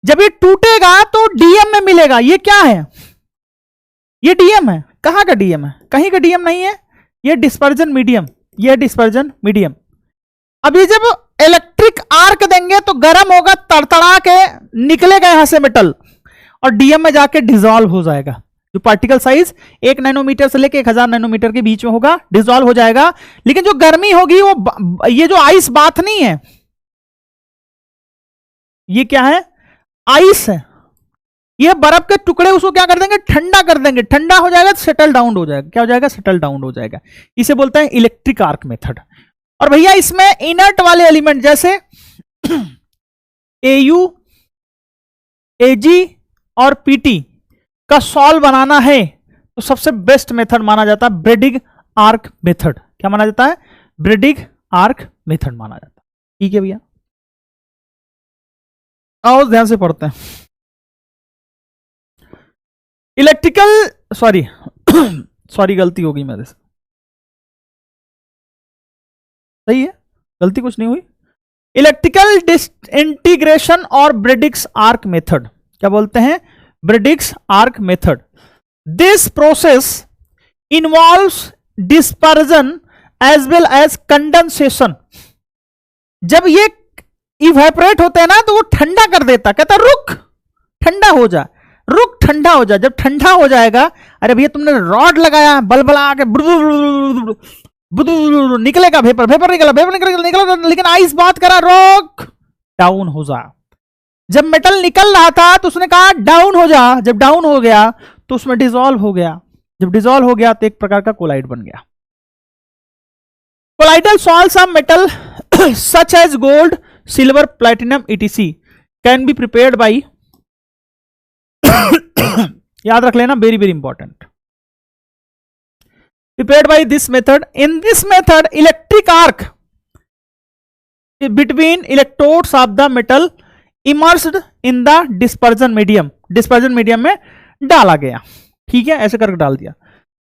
जब ये टूटेगा तो डीएम में मिलेगा। ये क्या है, ये डीएम है। कहां का डीएम है, कहीं का डीएम नहीं है, ये डिस्पर्जन मीडियम, ये डिस्पर्जन मीडियम। अब ये जब इलेक्ट्रिक आर्क देंगे तो गर्म होगा, तड़तड़ा के निकलेगा यहां से मेटल, और डीएम में जाके डिसॉल्व हो जाएगा। जो पार्टिकल साइज 1 नैनोमीटर से लेके 1000 नैनोमीटर के बीच में होगा, डिसॉल्व हो जाएगा। लेकिन जो गर्मी होगी वो, ये जो आइस बाथ नहीं है, ये क्या है, आइस है। ये बर्फ के टुकड़े उसको क्या कर देंगे, ठंडा कर देंगे, ठंडा हो जाएगा, सेटल डाउन हो जाएगा। क्या हो जाएगा, सेटल डाउन हो जाएगा। इसे बोलते हैं इलेक्ट्रिक आर्क मेथड। और भैया इसमें इनर्ट वाले एलिमेंट जैसे एयू, एजी और पीटी का सॉल्व बनाना है तो सबसे बेस्ट मेथड माना जाता है ब्रेडिग आर्क मेथड। क्या माना जाता है, ब्रेडिग आर्क मेथड माना जाता है, ठीक है भैया। आओ ध्यान से पढ़ते हैं। इलेक्ट्रिकल, सॉरी गलती हो गई मेरे से, सही है, गलती कुछ नहीं हुई। इलेक्ट्रिकल डिसइंटीग्रेशन और ब्रेडिग्स आर्क मेथड, क्या बोलते हैं, Bredig's arc method. This process involves dispersion as well as condensation. जब ये इवेपोरेट होते हैं ना तो वो ठंडा कर देता, कहता रुक ठंडा हो जा, रुक ठंडा हो जा। जब ठंडा हो जाएगा, अरे भैया तुमने रॉड लगाया, बलबला के निकलेगा वेपर, वेपर निकला, वेपर निकला, लेकिन आइस बात करा, रोक डाउन हो जा। जब मेटल निकल रहा था तो उसने कहा डाउन हो जा, जब डाउन हो गया तो उसमें डिसॉल्व हो गया, जब डिसॉल्व हो गया तो एक प्रकार का कोलाइड बन गया। Colloidal salts of metal such as gold, silver, platinum etc can be prepared by याद रख लेना, very very important, prepared by this method. In this method, electric arc between electrodes of the metal immersed in the dispersion medium, dispersion medium में डाला गया, ठीक है, ऐसे करके डाल दिया।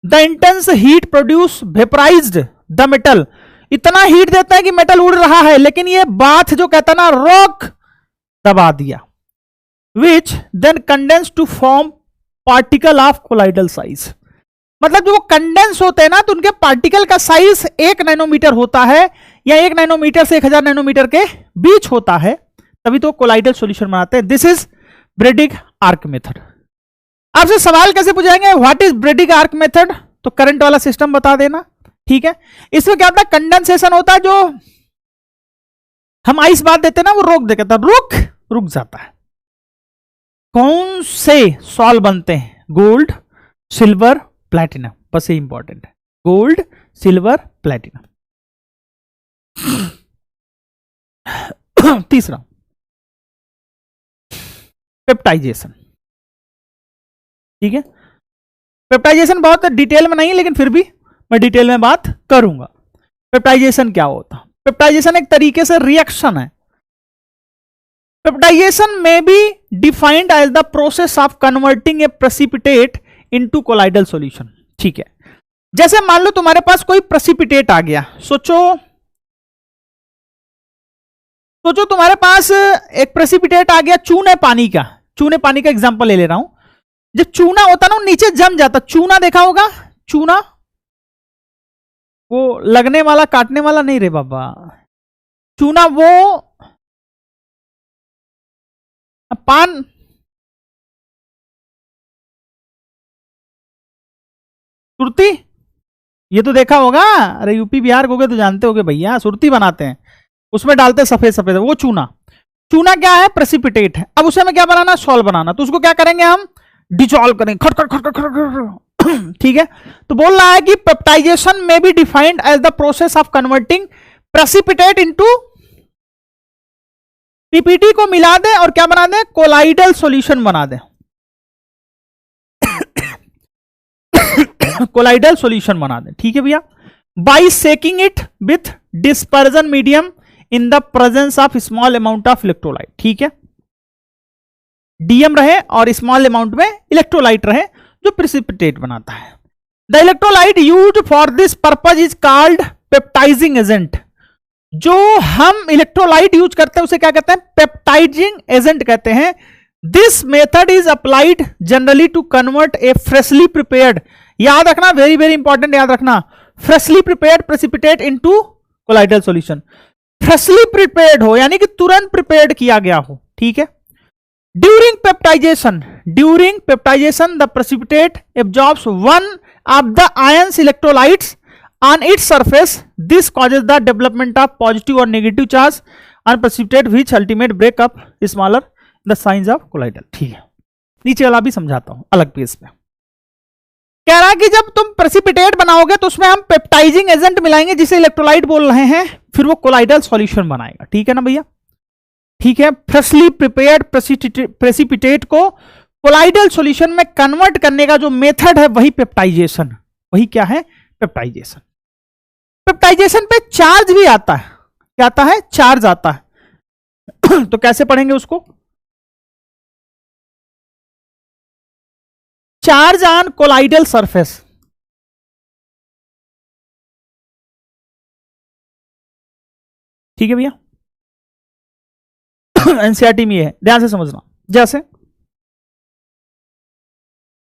The intense heat produce vaporized the metal, इतना हीट देता है कि मेटल उड़ रहा है, लेकिन ये बाथ जो कहता ना रोक, दबा दिया। Which then condensed to form particle of colloidal size, मतलब जो कंडेंस होते हैं ना तो उनके पार्टिकल का साइज 1 नैनोमीटर होता है, या 1 नैनोमीटर से 1000 नैनोमीटर के बीच होता है, तभी तो कोलाइडल सॉल्यूशन बनाते हैं। This is Bredig arc method. आपसे सवाल कैसे पूछेंगे, what is Bredig arc method, तो करंट वाला सिस्टम बता देना, ठीक है। इसमें क्या होता है, कंडेंसेशन होता है, जो हम आइस बात देते ना, वो रोक दे, कहता रुक जाता है। कौन से सॉल्व बनते हैं? Gold, silver, platinum. बस ये इंपॉर्टेंट है, गोल्ड, सिल्वर, प्लैटिनम। तीसरा पेप्टाइजेशन। ठीक है, पेप्टाइजेशन बहुत डिटेल में नहीं है, लेकिन फिर भी मैं डिटेल में बात करूंगा। पेप्टाइजेशन क्या होता है? पेप्टाइजेशन एक तरीके से रिएक्शन है। Peptization may be defined as the process of converting a precipitate into colloidal solution. ठीक है, जैसे मान लो तुम्हारे पास कोई प्रेसिपिटेट आ गया। सोचो तुम्हारे पास एक प्रेसिपिटेट आ गया चूने पानी का। चूने पानी का एग्जांपल ले रहा हूं। जब चूना होता ना, नीचे जम जाता। चूना देखा होगा, चूना वो लगने वाला, काटने वाला नहीं रे बाबा। चूना वो पान, सुरती, ये तो देखा होगा। अरे यूपी बिहार को तो जानते होगे भैया, सुरती बनाते हैं, उसमें डालते सफेद सफेद, वो चूना। चूना क्या है? प्रेसिपिटेट है। अब उसे हमें क्या बनाना? सॉल्व बनाना। तो उसको क्या करेंगे हम? डिसॉल्व करेंगे, खट खट खट खट खट। ठीक है, तो बोल रहा है कि peptization may be defined as the process of converting precipitate into, PPT को मिला दे और क्या बना दे? कोलाइडल सॉल्यूशन बना दे। कोलाइडल सॉल्यूशन बना दे। ठीक है भैया, by shaking it with dispersion medium in the presence of small amount of electrolyte. ठीक है, डीएम रहे और स्मॉल अमाउंट में इलेक्ट्रोलाइट रहे, जो प्रेसिपिटेट बनाता है। The electrolyte used for this purpose is called peptising agent. जो हम इलेक्ट्रोलाइट यूज करते हैं उसे क्या कहते हैं? पेप्टाइजिंग एजेंट कहते हैं। This method is applied generally to convert a freshly prepared, याद रखना, वेरी वेरी इंपॉर्टेंट, याद रखना, freshly prepared precipitate into colloidal solution. Freshly prepared हो यानी कि तुरंत प्रिपेयर्ड किया गया हो। ठीक है, during peptization the precipitate absorbs one of the ions electrolytes on its surface. This causes the development of positive or negative charge on precipitate which ultimate break up smaller the signs of colloidal. ठीक है, नीचे वाला भी समझाता हूं अलग page पे। कह रहा है कि जब तुम प्रेसिपिटेट बनाओगे तो उसमें हम पेप्टाइजिंग एजेंट मिलाएंगे जिसे इलेक्ट्रोलाइट बोल रहे हैं, फिर वो कोलाइडल सॉल्यूशन बनाएगा। ठीक है ना भैया? ठीक है, फ्रेशली प्रिपेयर्ड प्रेसिपिटेट को कोलाइडल सॉल्यूशन में कन्वर्ट करने का जो मेथड है वही पेप्टाइजेशन, वही क्या है? पेप्टाइजेशन। पेप्टाइजेशन पे चार्ज भी आता है। क्या आता है? चार्ज आता है। तो कैसे पढ़ेंगे उसको? Charge on colloidal surface. ठीक है भैया, एनसीईआरटी में है, ध्यान से समझना।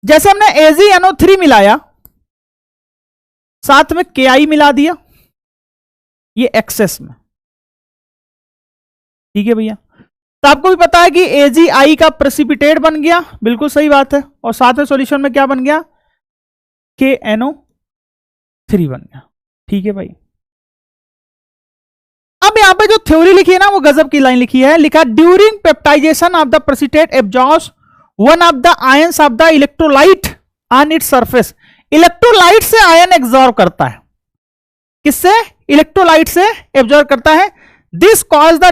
जैसे हमने AgNO3 मिलाया, साथ में KI मिला दिया, ये एक्सेस में। ठीक है भैया, तो आपको भी पता है कि AgI का प्रेसिपिटेट बन गया, बिल्कुल सही बात है, और साथ में सॉल्यूशन में क्या बन गया? KNO3 बन गया। ठीक है भाई, अब यहां पे जो थ्योरी लिखी है ना, वो गजब की लाइन लिखी है। लिखा during peptization of the precipitate absorbs one of the ions of the electrolyte on its surface. Electrolyte से आयन एब्जॉर्ब करता है। किससे? इलेक्ट्रोलाइट से एब्जॉर्ब करता है। This cause the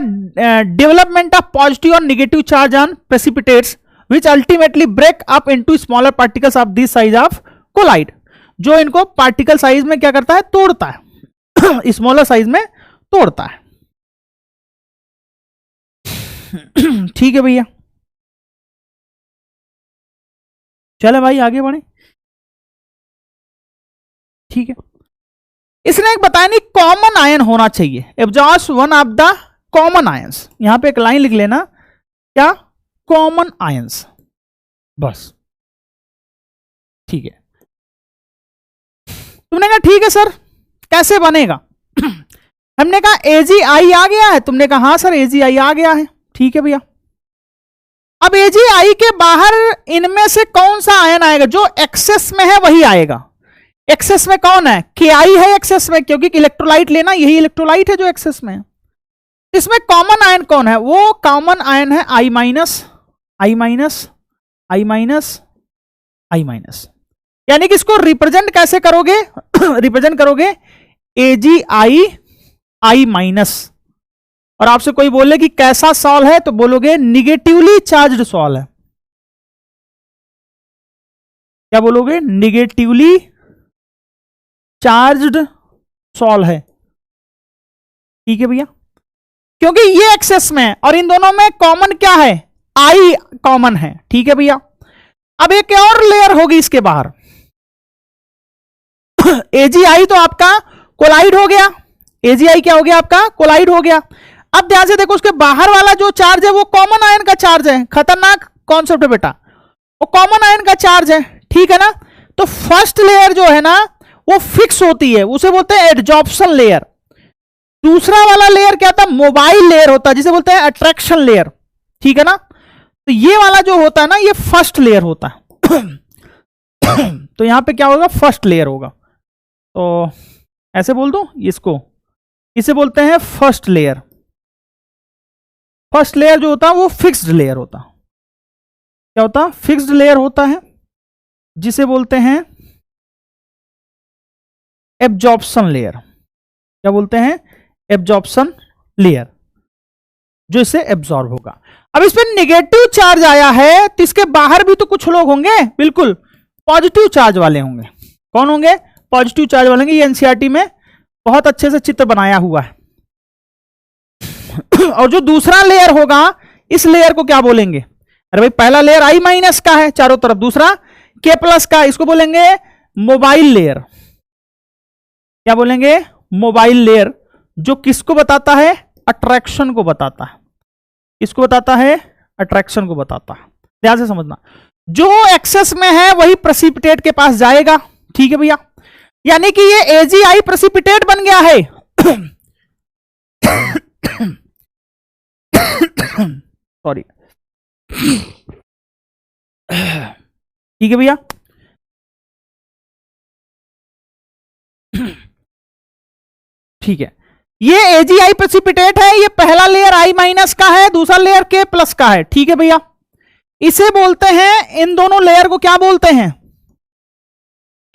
development of positive और negative charge on precipitates which ultimately break up into smaller particles of this size of colloid. जो इनको पार्टिकल साइज में क्या करता है? तोड़ता है। स्मॉलर साइज में तोड़ता है। ठीक है भैया, चले भाई आगे बढ़े। ठीक है, इसने एक बताया नहीं, कॉमन आयन होना चाहिए। Absorbs one of the common ions. यहां पे एक लाइन लिख लेना, क्या? कॉमन आयंस, बस। ठीक है, तुमने कहा ठीक है सर, कैसे बनेगा? हमने कहा AgI आ गया है। तुमने कहा हाँ सर AgI आ गया है। ठीक है भैया, अब AgI के बाहर इनमें से कौन सा आयन आएगा? जो एक्सेस में है वही आएगा। एक्सेस में कौन है? KI है एक्सेस में, क्योंकि इलेक्ट्रोलाइट लेना, यही इलेक्ट्रोलाइट है जो एक्सेस में है। इसमें कॉमन आयन कौन है? वो कॉमन आयन है I minus, I minus, I minus, I minus. यानी कि इसको रिप्रेजेंट कैसे करोगे? रिप्रेजेंट करोगे AgI I माइनस। और आपसे कोई बोले कि कैसा सॉल है, तो बोलोगे निगेटिवली चार्ज्ड सॉल है। क्या बोलोगे? निगेटिवली चार्ज्ड सॉल है। ठीक है भैया, क्योंकि ये एक्सेस में है और इन दोनों में कॉमन क्या है? आई कॉमन है। ठीक है भैया, अब एक और लेयर होगी इसके बाहर। AgI तो आपका कोलाइड हो गया, AgI क्या हो गया आपका? कोलाइड हो गया। अब ध्यान से देखो, उसके बाहर वाला जो चार्ज है वो कॉमन आयन का चार्ज है। खतरनाक कॉन्सेप्ट है बेटा, वो कॉमन आयन का चार्ज है। ठीक है ना? तो फर्स्ट लेयर जो है ना वो फिक्स होती है, उसे बोलते हैं एडजॉर्प्शन लेयर। दूसरा वाला लेयर क्या था? मोबाइल लेयर होता है, जिसे बोलते हैं अट्रैक्शन लेयर। ठीक है ना? तो ये वाला जो होता है ना, ये फर्स्ट लेयर होता है। तो यहां पे क्या होगा? फर्स्ट लेयर होगा। तो ऐसे बोल दो इसको, इसे बोलते हैं फर्स्ट लेयर। फर्स्ट लेयर जो होता है वो फिक्स्ड लेयर होता है। क्या होता है? फिक्स्ड लेयर होता है, जिसे बोलते हैं एब्जॉर्प्शन लेयर। क्या बोलते हैं? एब्जॉर्प्शन लेयर, जो इसे एब्जॉर्ब होगा। अब इस पर नेगेटिव चार्ज आया है, तो इसके बाहर भी तो कुछ लोग होंगे, बिल्कुल पॉजिटिव चार्ज वाले होंगे। कौन होंगे? पॉजिटिव चार्ज वाले होंगे। ये एनसीईआरटी में बहुत अच्छे से चित्र बनाया हुआ है। और जो दूसरा लेयर होगा, इस लेयर को क्या बोलेंगे? अरे भाई, पहला लेयर I माइनस का है चारों तरफ, दूसरा K प्लस का, इसको बोलेंगे मोबाइल लेयर। क्या बोलेंगे? मोबाइल लेयर, जो किसको बताता है? अट्रैक्शन को बताता है। किसको बताता है? अट्रैक्शन को बताता है। ध्यान से समझना, जो एक्सेस में है वही प्रेसिपिटेट के पास जाएगा। ठीक है भैया, यानी कि ये AgI प्रेसिपिटेट बन गया है। सॉरी। ठीक है भैया, ठीक है, ये AgI प्रेसिपिटेट है। ये पहला लेयर I माइनस का है, दूसरा लेयर K प्लस का है। ठीक है भैया, इसे बोलते हैं, इन दोनों लेयर को क्या बोलते हैं?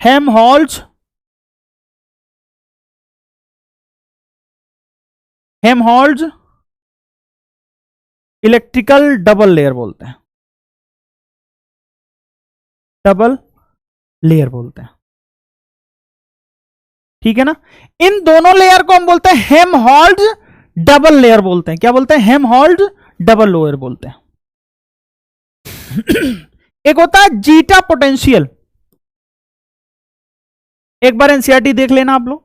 हेल्महोल्ट्ज इलेक्ट्रिकल डबल लेयर बोलते हैं। डबल लेयर बोलते हैं। ठीक है ना? इन दोनों लेयर को हम बोलते हैं हेल्महोल्ट्ज डबल लेयर बोलते हैं। क्या बोलते हैं? हेल्महोल्ट्ज डबल लेयर बोलते हैं। एक होता है जीटा पोटेंशियल, एक बार एनसीईआरटी देख लेना आप लोग।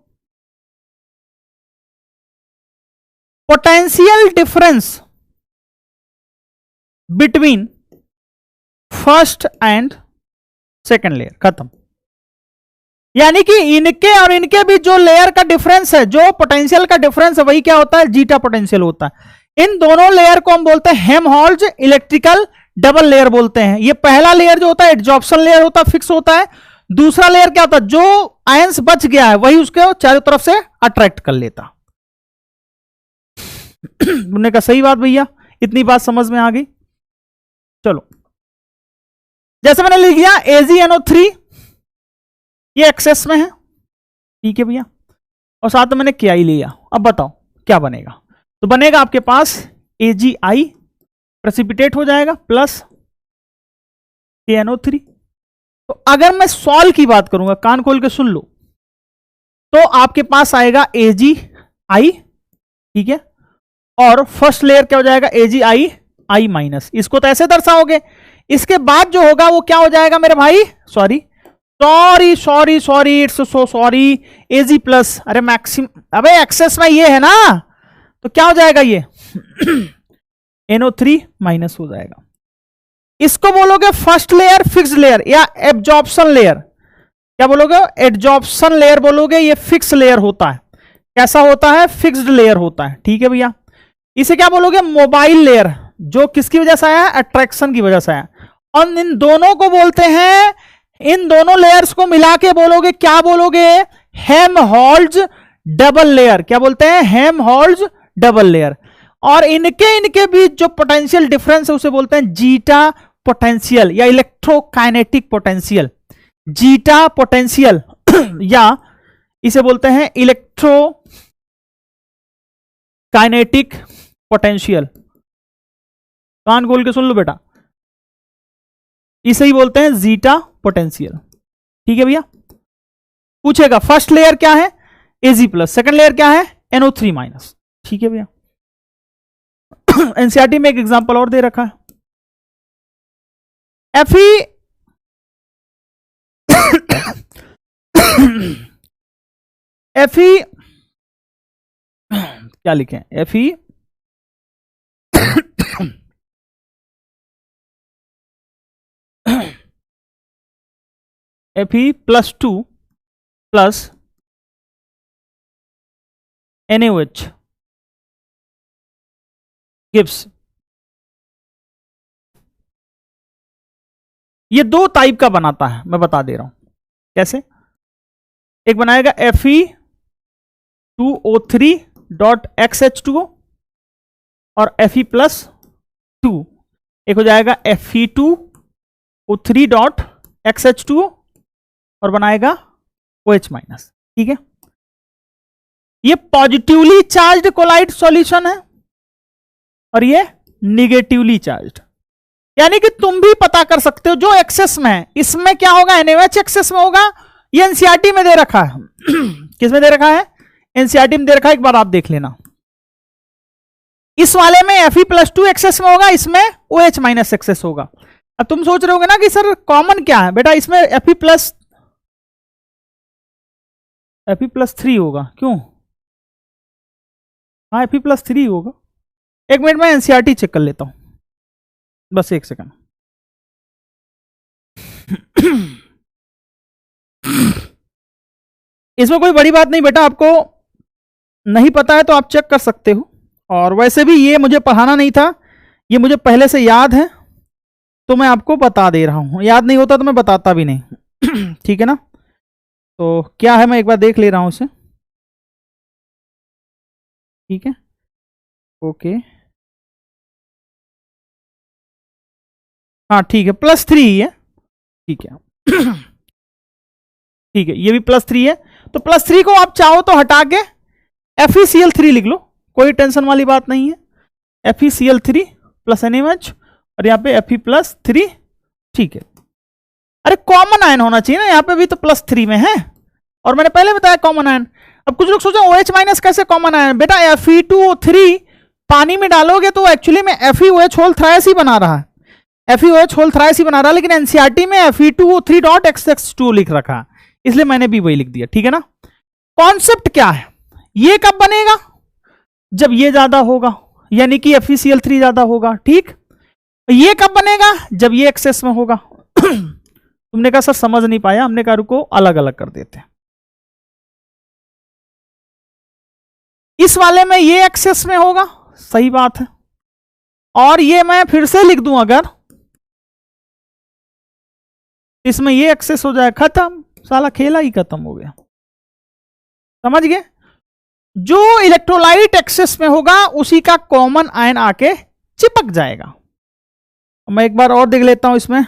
Potential difference between first and second layer, खत्म। यानी कि इनके और इनके बीच जो लेयर का डिफरेंस है, जो पोटेंशियल का डिफरेंस है, वही क्या होता है? जीटा पोटेंशियल होता है। इन दोनों लेयर को हम बोलते हैं हेल्महोल्ट्ज इलेक्ट्रिकल डबल लेयर बोलते हैं। ये पहला लेयर जो होता है एडजॉर्प्शन लेयर होता है, फिक्स होता है। दूसरा लेयर क्या होता है? जो आयंस बच गया है वही उसके चारों तरफ से अट्रैक्ट कर लेता। उन्होंने कहा सही बात भैया, इतनी बात समझ में आ गई। चलो, जैसे मैंने लिख दिया AgNO3, ये एक्सेस में है। ठीक है भैया, और साथ में मैंने KI लिया। अब बताओ क्या बनेगा? तो बनेगा आपके पास AgI प्रेसिपिटेट हो जाएगा प्लस KNO3। तो अगर मैं सॉल्व की बात करूंगा, कान खोल के सुन लो, तो आपके पास आएगा AgI। ठीक है, और फर्स्ट लेयर क्या हो जाएगा? AgI I minus. इसको तो ऐसे दर्शाओगे। इसके बाद जो होगा वो क्या हो जाएगा मेरे भाई? Sorry sorry sorry, it's so sorry, Ag plus. अरे मैक्सिम, अबे एक्सेस में ये है ना, तो क्या हो जाएगा? ये NO3 माइनस हो जाएगा। इसको बोलोगे फर्स्ट लेयर फिक्स्ड लेयर या एब्जॉर्प्शन लेयर। क्या बोलोगे? एब्जॉर्प्शन लेयर बोलोगे। ये फिक्स लेयर होता है। कैसा होता है? फिक्स्ड लेयर होता है। ठीक है भैया, इसे क्या बोलोगे? मोबाइल लेयर, जो किसकी वजह से आया है? अट्रैक्शन की वजह से आया। और इन दोनों को बोलते हैं, इन दोनों लेयर्स को मिला के बोलोगे, क्या बोलोगे? Helmholtz double layer. क्या बोलते हैं? Helmholtz double layer. और इनके बीच जो पोटेंशियल डिफरेंस है उसे बोलते हैं जीटा पोटेंशियल या इलेक्ट्रोकाइनेटिक पोटेंशियल। जीटा पोटेंशियल या इसे बोलते हैं इलेक्ट्रो काइनेटिक पोटेंशियल। कान खोल के सुन लो बेटा, इसे ही बोलते हैं जीटा पोटेंशियल। ठीक है भैया, पूछेगा फर्स्ट लेयर क्या है Ag प्लस, सेकंड लेयर क्या है NO3 माइनस। ठीक है भैया, एनसीईआरटी में एक एग्जांपल और दे रखा है, Fe Fe क्या लिखें, Fe Fe+2 plus NaOH gives, ये दो टाइप का बनाता है, मैं बता दे रहा हूं कैसे। एक बनाएगा Fe2O3.XH2O और Fe+2, एक हो जाएगा Fe2O3.XH2O और बनाएगा OH माइनस। ठीक है, ये पॉजिटिवली चार्ज्ड कोलाइड सॉल्यूशन है और ये निगेटिवली चार्ज्ड, यानी कि तुम भी पता कर सकते हो जो एक्सेस में है, इसमें क्या होगा NaOH एक्सेस में होगा। ये एनसीईआरटी में दे रखा है किस में दे रखा है, एनसीईआरटी में दे रखा है, एक बार आप देख लेना। इस वाले में Fe+2 एक्सेस में होगा, इसमें OH माइनस एक्सेस होगा। अब तुम सोच रहे होगे ना कि सर कॉमन क्या है, बेटा इसमें Fe+3 होगा, क्यों, हाँ Fe+3 होगा। एक मिनट में एनसीईआरटी चेक कर लेता हूं, बस एक सेकंड। इसमें कोई बड़ी बात नहीं बेटा, आपको नहीं पता है तो आप चेक कर सकते हो, और वैसे भी ये मुझे पढ़ाना नहीं था, ये मुझे पहले से याद है तो मैं आपको बता दे रहा हूं, याद नहीं होता तो मैं बताता भी नहीं। ठीक है ना, तो क्या है मैं एक बार देख ले रहा हूं उसे। ठीक है, ओके, हाँ ठीक है, +3 ही है। ठीक है ठीक है, ये भी +3 है, तो +3 को आप चाहो तो हटा के FeCl3 लिख लो, कोई टेंशन वाली बात नहीं है। FeCl3 प्लस NaOH और यहाँ पे Fe+3। ठीक है, अरे कॉमन आयन होना चाहिए ना, यहाँ पे भी तो +3 में है और मैंने पहले बताया कॉमन आयन। अब कुछ लोग सोचो OH माइनस कैसे कॉमन आयन, बेटा Fe2O3 पानी में डालोगे तो एक्चुअली में FeOH होल थ्राइस ही बना रहा है, FeOH होल थ्राइस ही बना रहा है, लेकिन एनसीईआरटी में Fe2O3.XH2 लिख रखा है, इसलिए मैंने भी वही लिख दिया। ठीक है ना, कॉन्सेप्ट क्या है, ये कब बनेगा, जब ये ज्यादा होगा, यानी कि FeCl3 ज्यादा होगा। ठीक, ये कब बनेगा, जब ये एक्सेस में होगा। तुमने कहा सर समझ नहीं पाया, हमने कहा रुको अलग अलग कर देते हैं। इस वाले में ये एक्सेस में होगा, सही बात है, और ये मैं फिर से लिख दूं अगर, इसमें ये एक्सेस हो जाए, खत्म, साला खेला ही खत्म हो गया। समझ गए, जो इलेक्ट्रोलाइट एक्सेस में होगा उसी का कॉमन आयन आके चिपक जाएगा। मैं एक बार और देख लेता हूं इसमें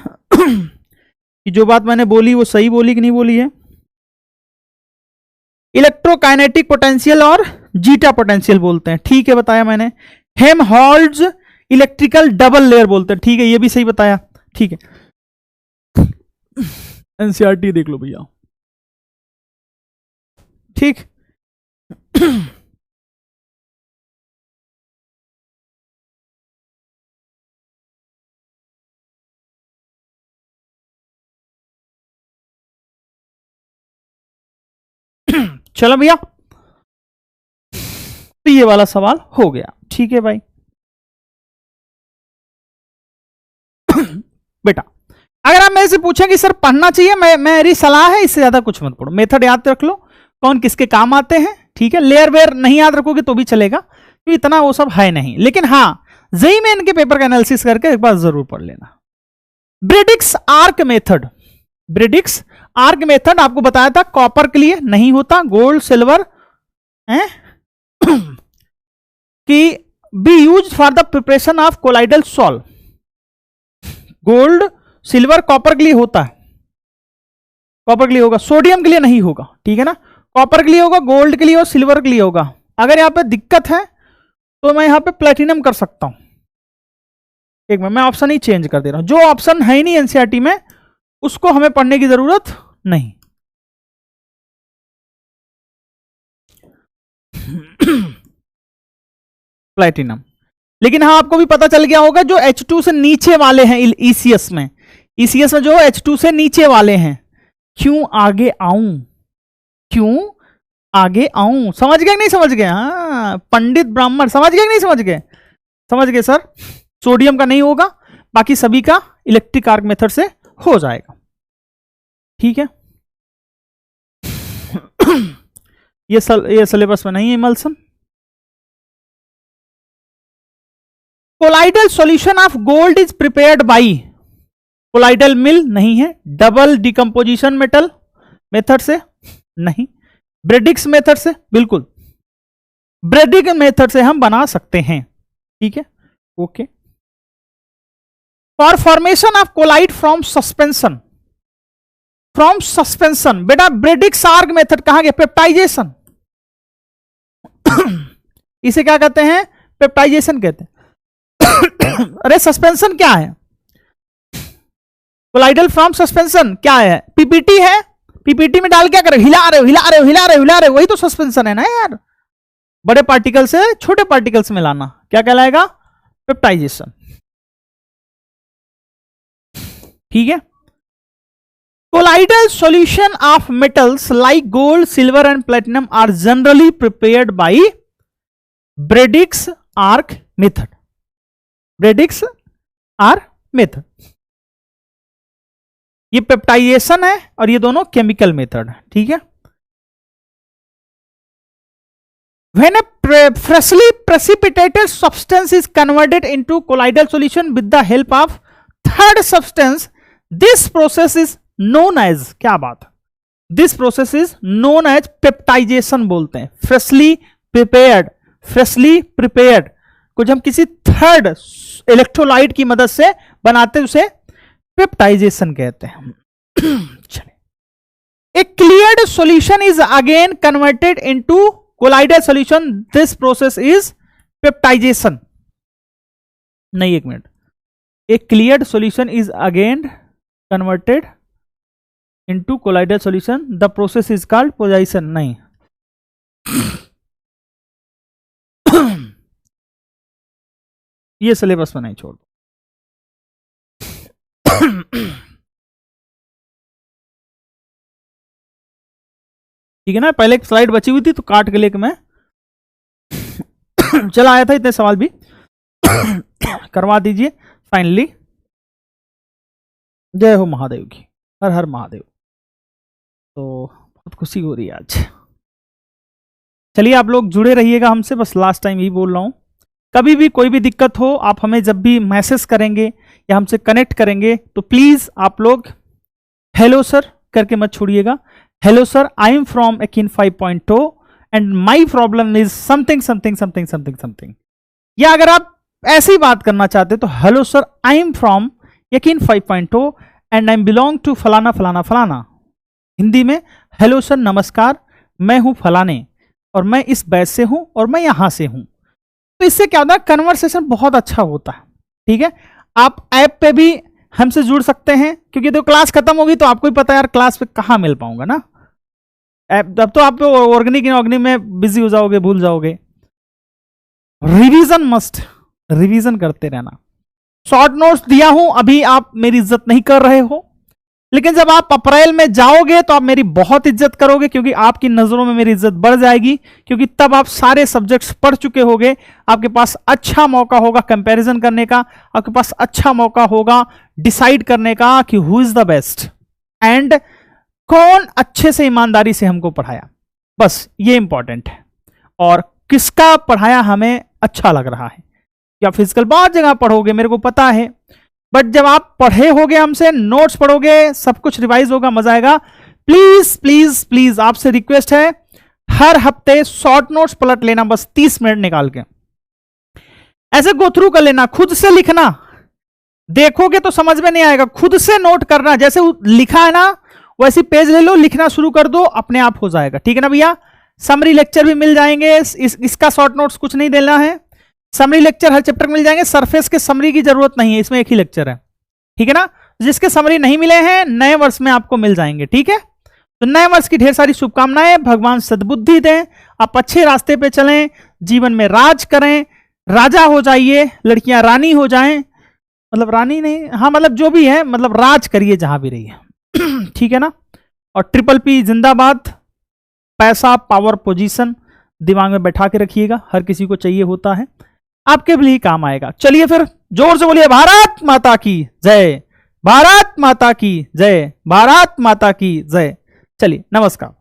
कि जो बात मैंने बोली वो सही बोली कि नहीं बोली है। इलेक्ट्रोकाइनेटिक पोटेंशियल और जीटा पोटेंशियल बोलते हैं, ठीक है बताया मैंने। हेल्महोल्ट्ज इलेक्ट्रिकल डबल लेयर बोलते हैं, ठीक है ये भी सही बताया। ठीक है, एनसीईआरटी देख लो भैया। ठीक चलो भैया, तो ये वाला सवाल हो गया। ठीक है भाई बेटा, अगर आप मेरे से पूछें कि सर पढ़ना चाहिए, मेरी सलाह है इससे ज्यादा कुछ मत पढ़ो, मेथड याद रख लो, कौन किसके काम आते हैं। ठीक है, लेयर वेयर नहीं याद रखोगे तो भी चलेगा, तो इतना वो सब है नहीं, लेकिन हाँ जेईई में इनके पेपर का एनालिसिस करके एक बार जरूर पढ़ लेना। Bredig's arc method, Bredig's arc method आपको बताया था कॉपर के लिए नहीं होता, गोल्ड सिल्वर है कि B use for the preparation of colloidal solve. Gold silver copper के लिए होता है, कॉपर के लिए होगा, सोडियम के लिए नहीं होगा, ठीक है ना। कॉपर के लिए होगा, गोल्ड के लिए और सिल्वर के लिए होगा। अगर यहां पे दिक्कत है तो मैं यहां पे प्लेटिनम कर सकता हूं। एक मिनट, मैं ऑप्शन ही चेंज कर दे रहा हूं, जो ऑप्शन है ही नहीं एनसीईआरटी में उसको हमें पढ़ने की जरूरत नहीं। प्लेटिनम। लेकिन हाँ, आपको भी पता चल गया होगा जो H2 से नीचे वाले हैं ईसीएस में, ईसीएस में जो H2 से नीचे वाले हैं, क्यों आगे आऊं, क्यों आगे आऊं। समझ गए कि नहीं समझ गए? हाँ, पंडित ब्राह्मण समझ गए कि नहीं समझ गए? समझ गए सर। सोडियम का नहीं होगा, बाकी सभी का इलेक्ट्रिक आर्क मेथड से हो जाएगा, ठीक है। ये सिलेबस में नहीं है emulsion. Colloidal solution of gold is prepared by, colloidal mill नहीं है, डबल डिकम्पोजिशन मेटल मेथड से नहीं, ब्रेडिक्स मेथड से, बिल्कुल ब्रेडिक मेथड से हम बना सकते हैं, ठीक है, okay. For formation of colloid from suspension, from suspension, बेटा ब्रेडिक्स आर्क मेथड कहां गया? पेप्टाइजेशन। इसे क्या कहते हैं? पेप्टाइजेशन कहते हैं। अरे सस्पेंशन क्या है? कोलाइडल फ्रॉम सस्पेंशन क्या है? पीपीटी है, पीपीटी में डाल क्या करे? हिला रहे हो, हिला रहे हो, हिला रहे हो, हिला रहे हो, वही तो सस्पेंशन है ना यार। बड़े पार्टिकल से छोटे पार्टिकल्स में लाना क्या कहलाएगा? पेप्टाइजेशन, ठीक है। Colloidal solution of metals like gold, silver and platinum are generally prepared by Bredig's arc method, Bredig's arc method. ये पेप्टाइजेशन है और ये दोनों केमिकल मेथड है, ठीक है। When a freshly precipitated substance is converted into colloidal solution with the help of third substance, this process is known as, क्या बात है, this process is known as peptization बोलते हैं। freshly prepared, freshly prepared को जब हम किसी third electrolyte की मदद से बनाते हैं उसे पेप्टाइजेशन कहते हैं। चलिए, a cleared solution is again converted into colloidal solution, this process is peptization। नहीं, एक minute, a cleared solution is again converted into colloidal solution, the process is called peptization। नहीं, ये सिलेबस में नहीं, छोड़ दो। ठीक है ना, पहले एक स्लाइड बची हुई थी तो काट के लेके मैं चला आया था, इतने सवाल भी करवा दीजिए फाइनली। जय हो महादेव की, हर हर महादेव। तो बहुत खुशी हो रही है आज। चलिए, आप लोग जुड़े रहिएगा हमसे, बस लास्ट टाइम यही बोल रहा हूं। कभी भी कोई भी दिक्कत हो, आप हमें जब भी मैसेज करेंगे या हमसे कनेक्ट करेंगे तो प्लीज आप लोग हेलो सर करके मत छोड़िएगा। Hello sir, I am from एकिन 5.0 and my problem is something something something something something. या अगर आप ऐसी बात करना चाहते तो hello sir, I am from एकिन 5.0 and I am belong to फलाना फलाना फलाना। हिंदी में हेलो सर, नमस्कार, मैं हूं फलाने और मैं इस बैच से हूं और मैं यहां से हूं। तो इससे क्या होता है, कन्वर्सेशन बहुत अच्छा होता है, ठीक है। आप ऐप पे भी हमसे जुड़ सकते हैं, क्योंकि तो क्लास खत्म होगी तो आपको ही पता है यार क्लास पे कहाँ मिल पाऊंगा ना। अब तो आप ऑर्गेनिक में बिजी हो जाओगे, भूल जाओगे। रिवीजन मस्ट, रिवीजन करते रहना। शॉर्ट नोट्स दिया हूं, अभी आप मेरी इज्जत नहीं कर रहे हो, लेकिन जब आप अप्रैल में जाओगे तो आप मेरी बहुत इज्जत करोगे, क्योंकि आपकी नजरों में मेरी इज्जत बढ़ जाएगी, क्योंकि तब आप सारे सब्जेक्ट्स पढ़ चुके होगे। आपके पास अच्छा मौका होगा कंपैरिजन करने का, आपके पास अच्छा मौका होगा डिसाइड करने का कि who is the best and कौन अच्छे से ईमानदारी से हमको पढ़ाया। बस ये इंपॉर्टेंट है, और किसका पढ़ाया हमें अच्छा लग रहा है। या फिजिकल बहुत जगह पढ़ोगे, मेरे को पता है, बट जब आप पढ़े होगे हमसे, नोट्स पढ़ोगे, सब कुछ रिवाइज होगा, मजा आएगा। प्लीज प्लीज प्लीज आपसे रिक्वेस्ट है, हर हफ्ते शॉर्ट नोट्स पलट लेना, बस 30 मिनट निकाल के। ऐसे गो थ्रू कर लेना, खुद से लिखना, देखोगे तो समझ में नहीं आएगा, खुद से नोट करना, जैसे लिखा है ना वैसे पेज ले लो, लिखना शुरू कर दो, अपने आप हो जाएगा। ठीक है ना भैया। समरी लेक्चर भी मिल जाएंगे, इसका शॉर्ट नोट्स कुछ नहीं देना है, समरी लेक्चर हर चैप्टर में मिल जाएंगे। सरफेस के समरी की जरूरत नहीं है, इसमें एक ही लेक्चर है। ठीक है ना। जिसके समरी नहीं मिले हैं नए वर्ष में आपको मिल जाएंगे। ठीक है, तो नए वर्ष की ढेर सारी शुभकामनाएं, भगवान सद्बुद्धि दें, आप अच्छे रास्ते पे चलें, जीवन में राज करें, राजा हो जाइए, लड़कियां रानी हो जाएं, मतलब रानी नहीं, हाँ मतलब जो भी है, मतलब राज करिए जहां भी रहिए। ठीक है ना। और ट्रिपल पी जिंदाबाद, पैसा पावर पोजीशन दिमाग में बैठा के रखिएगा, हर किसी को चाहिए होता है, आपके भी काम आएगा। चलिए फिर जोर से बोलिए भारत माता की जय, भारत माता की जय, भारत माता की जय। चलिए नमस्कार।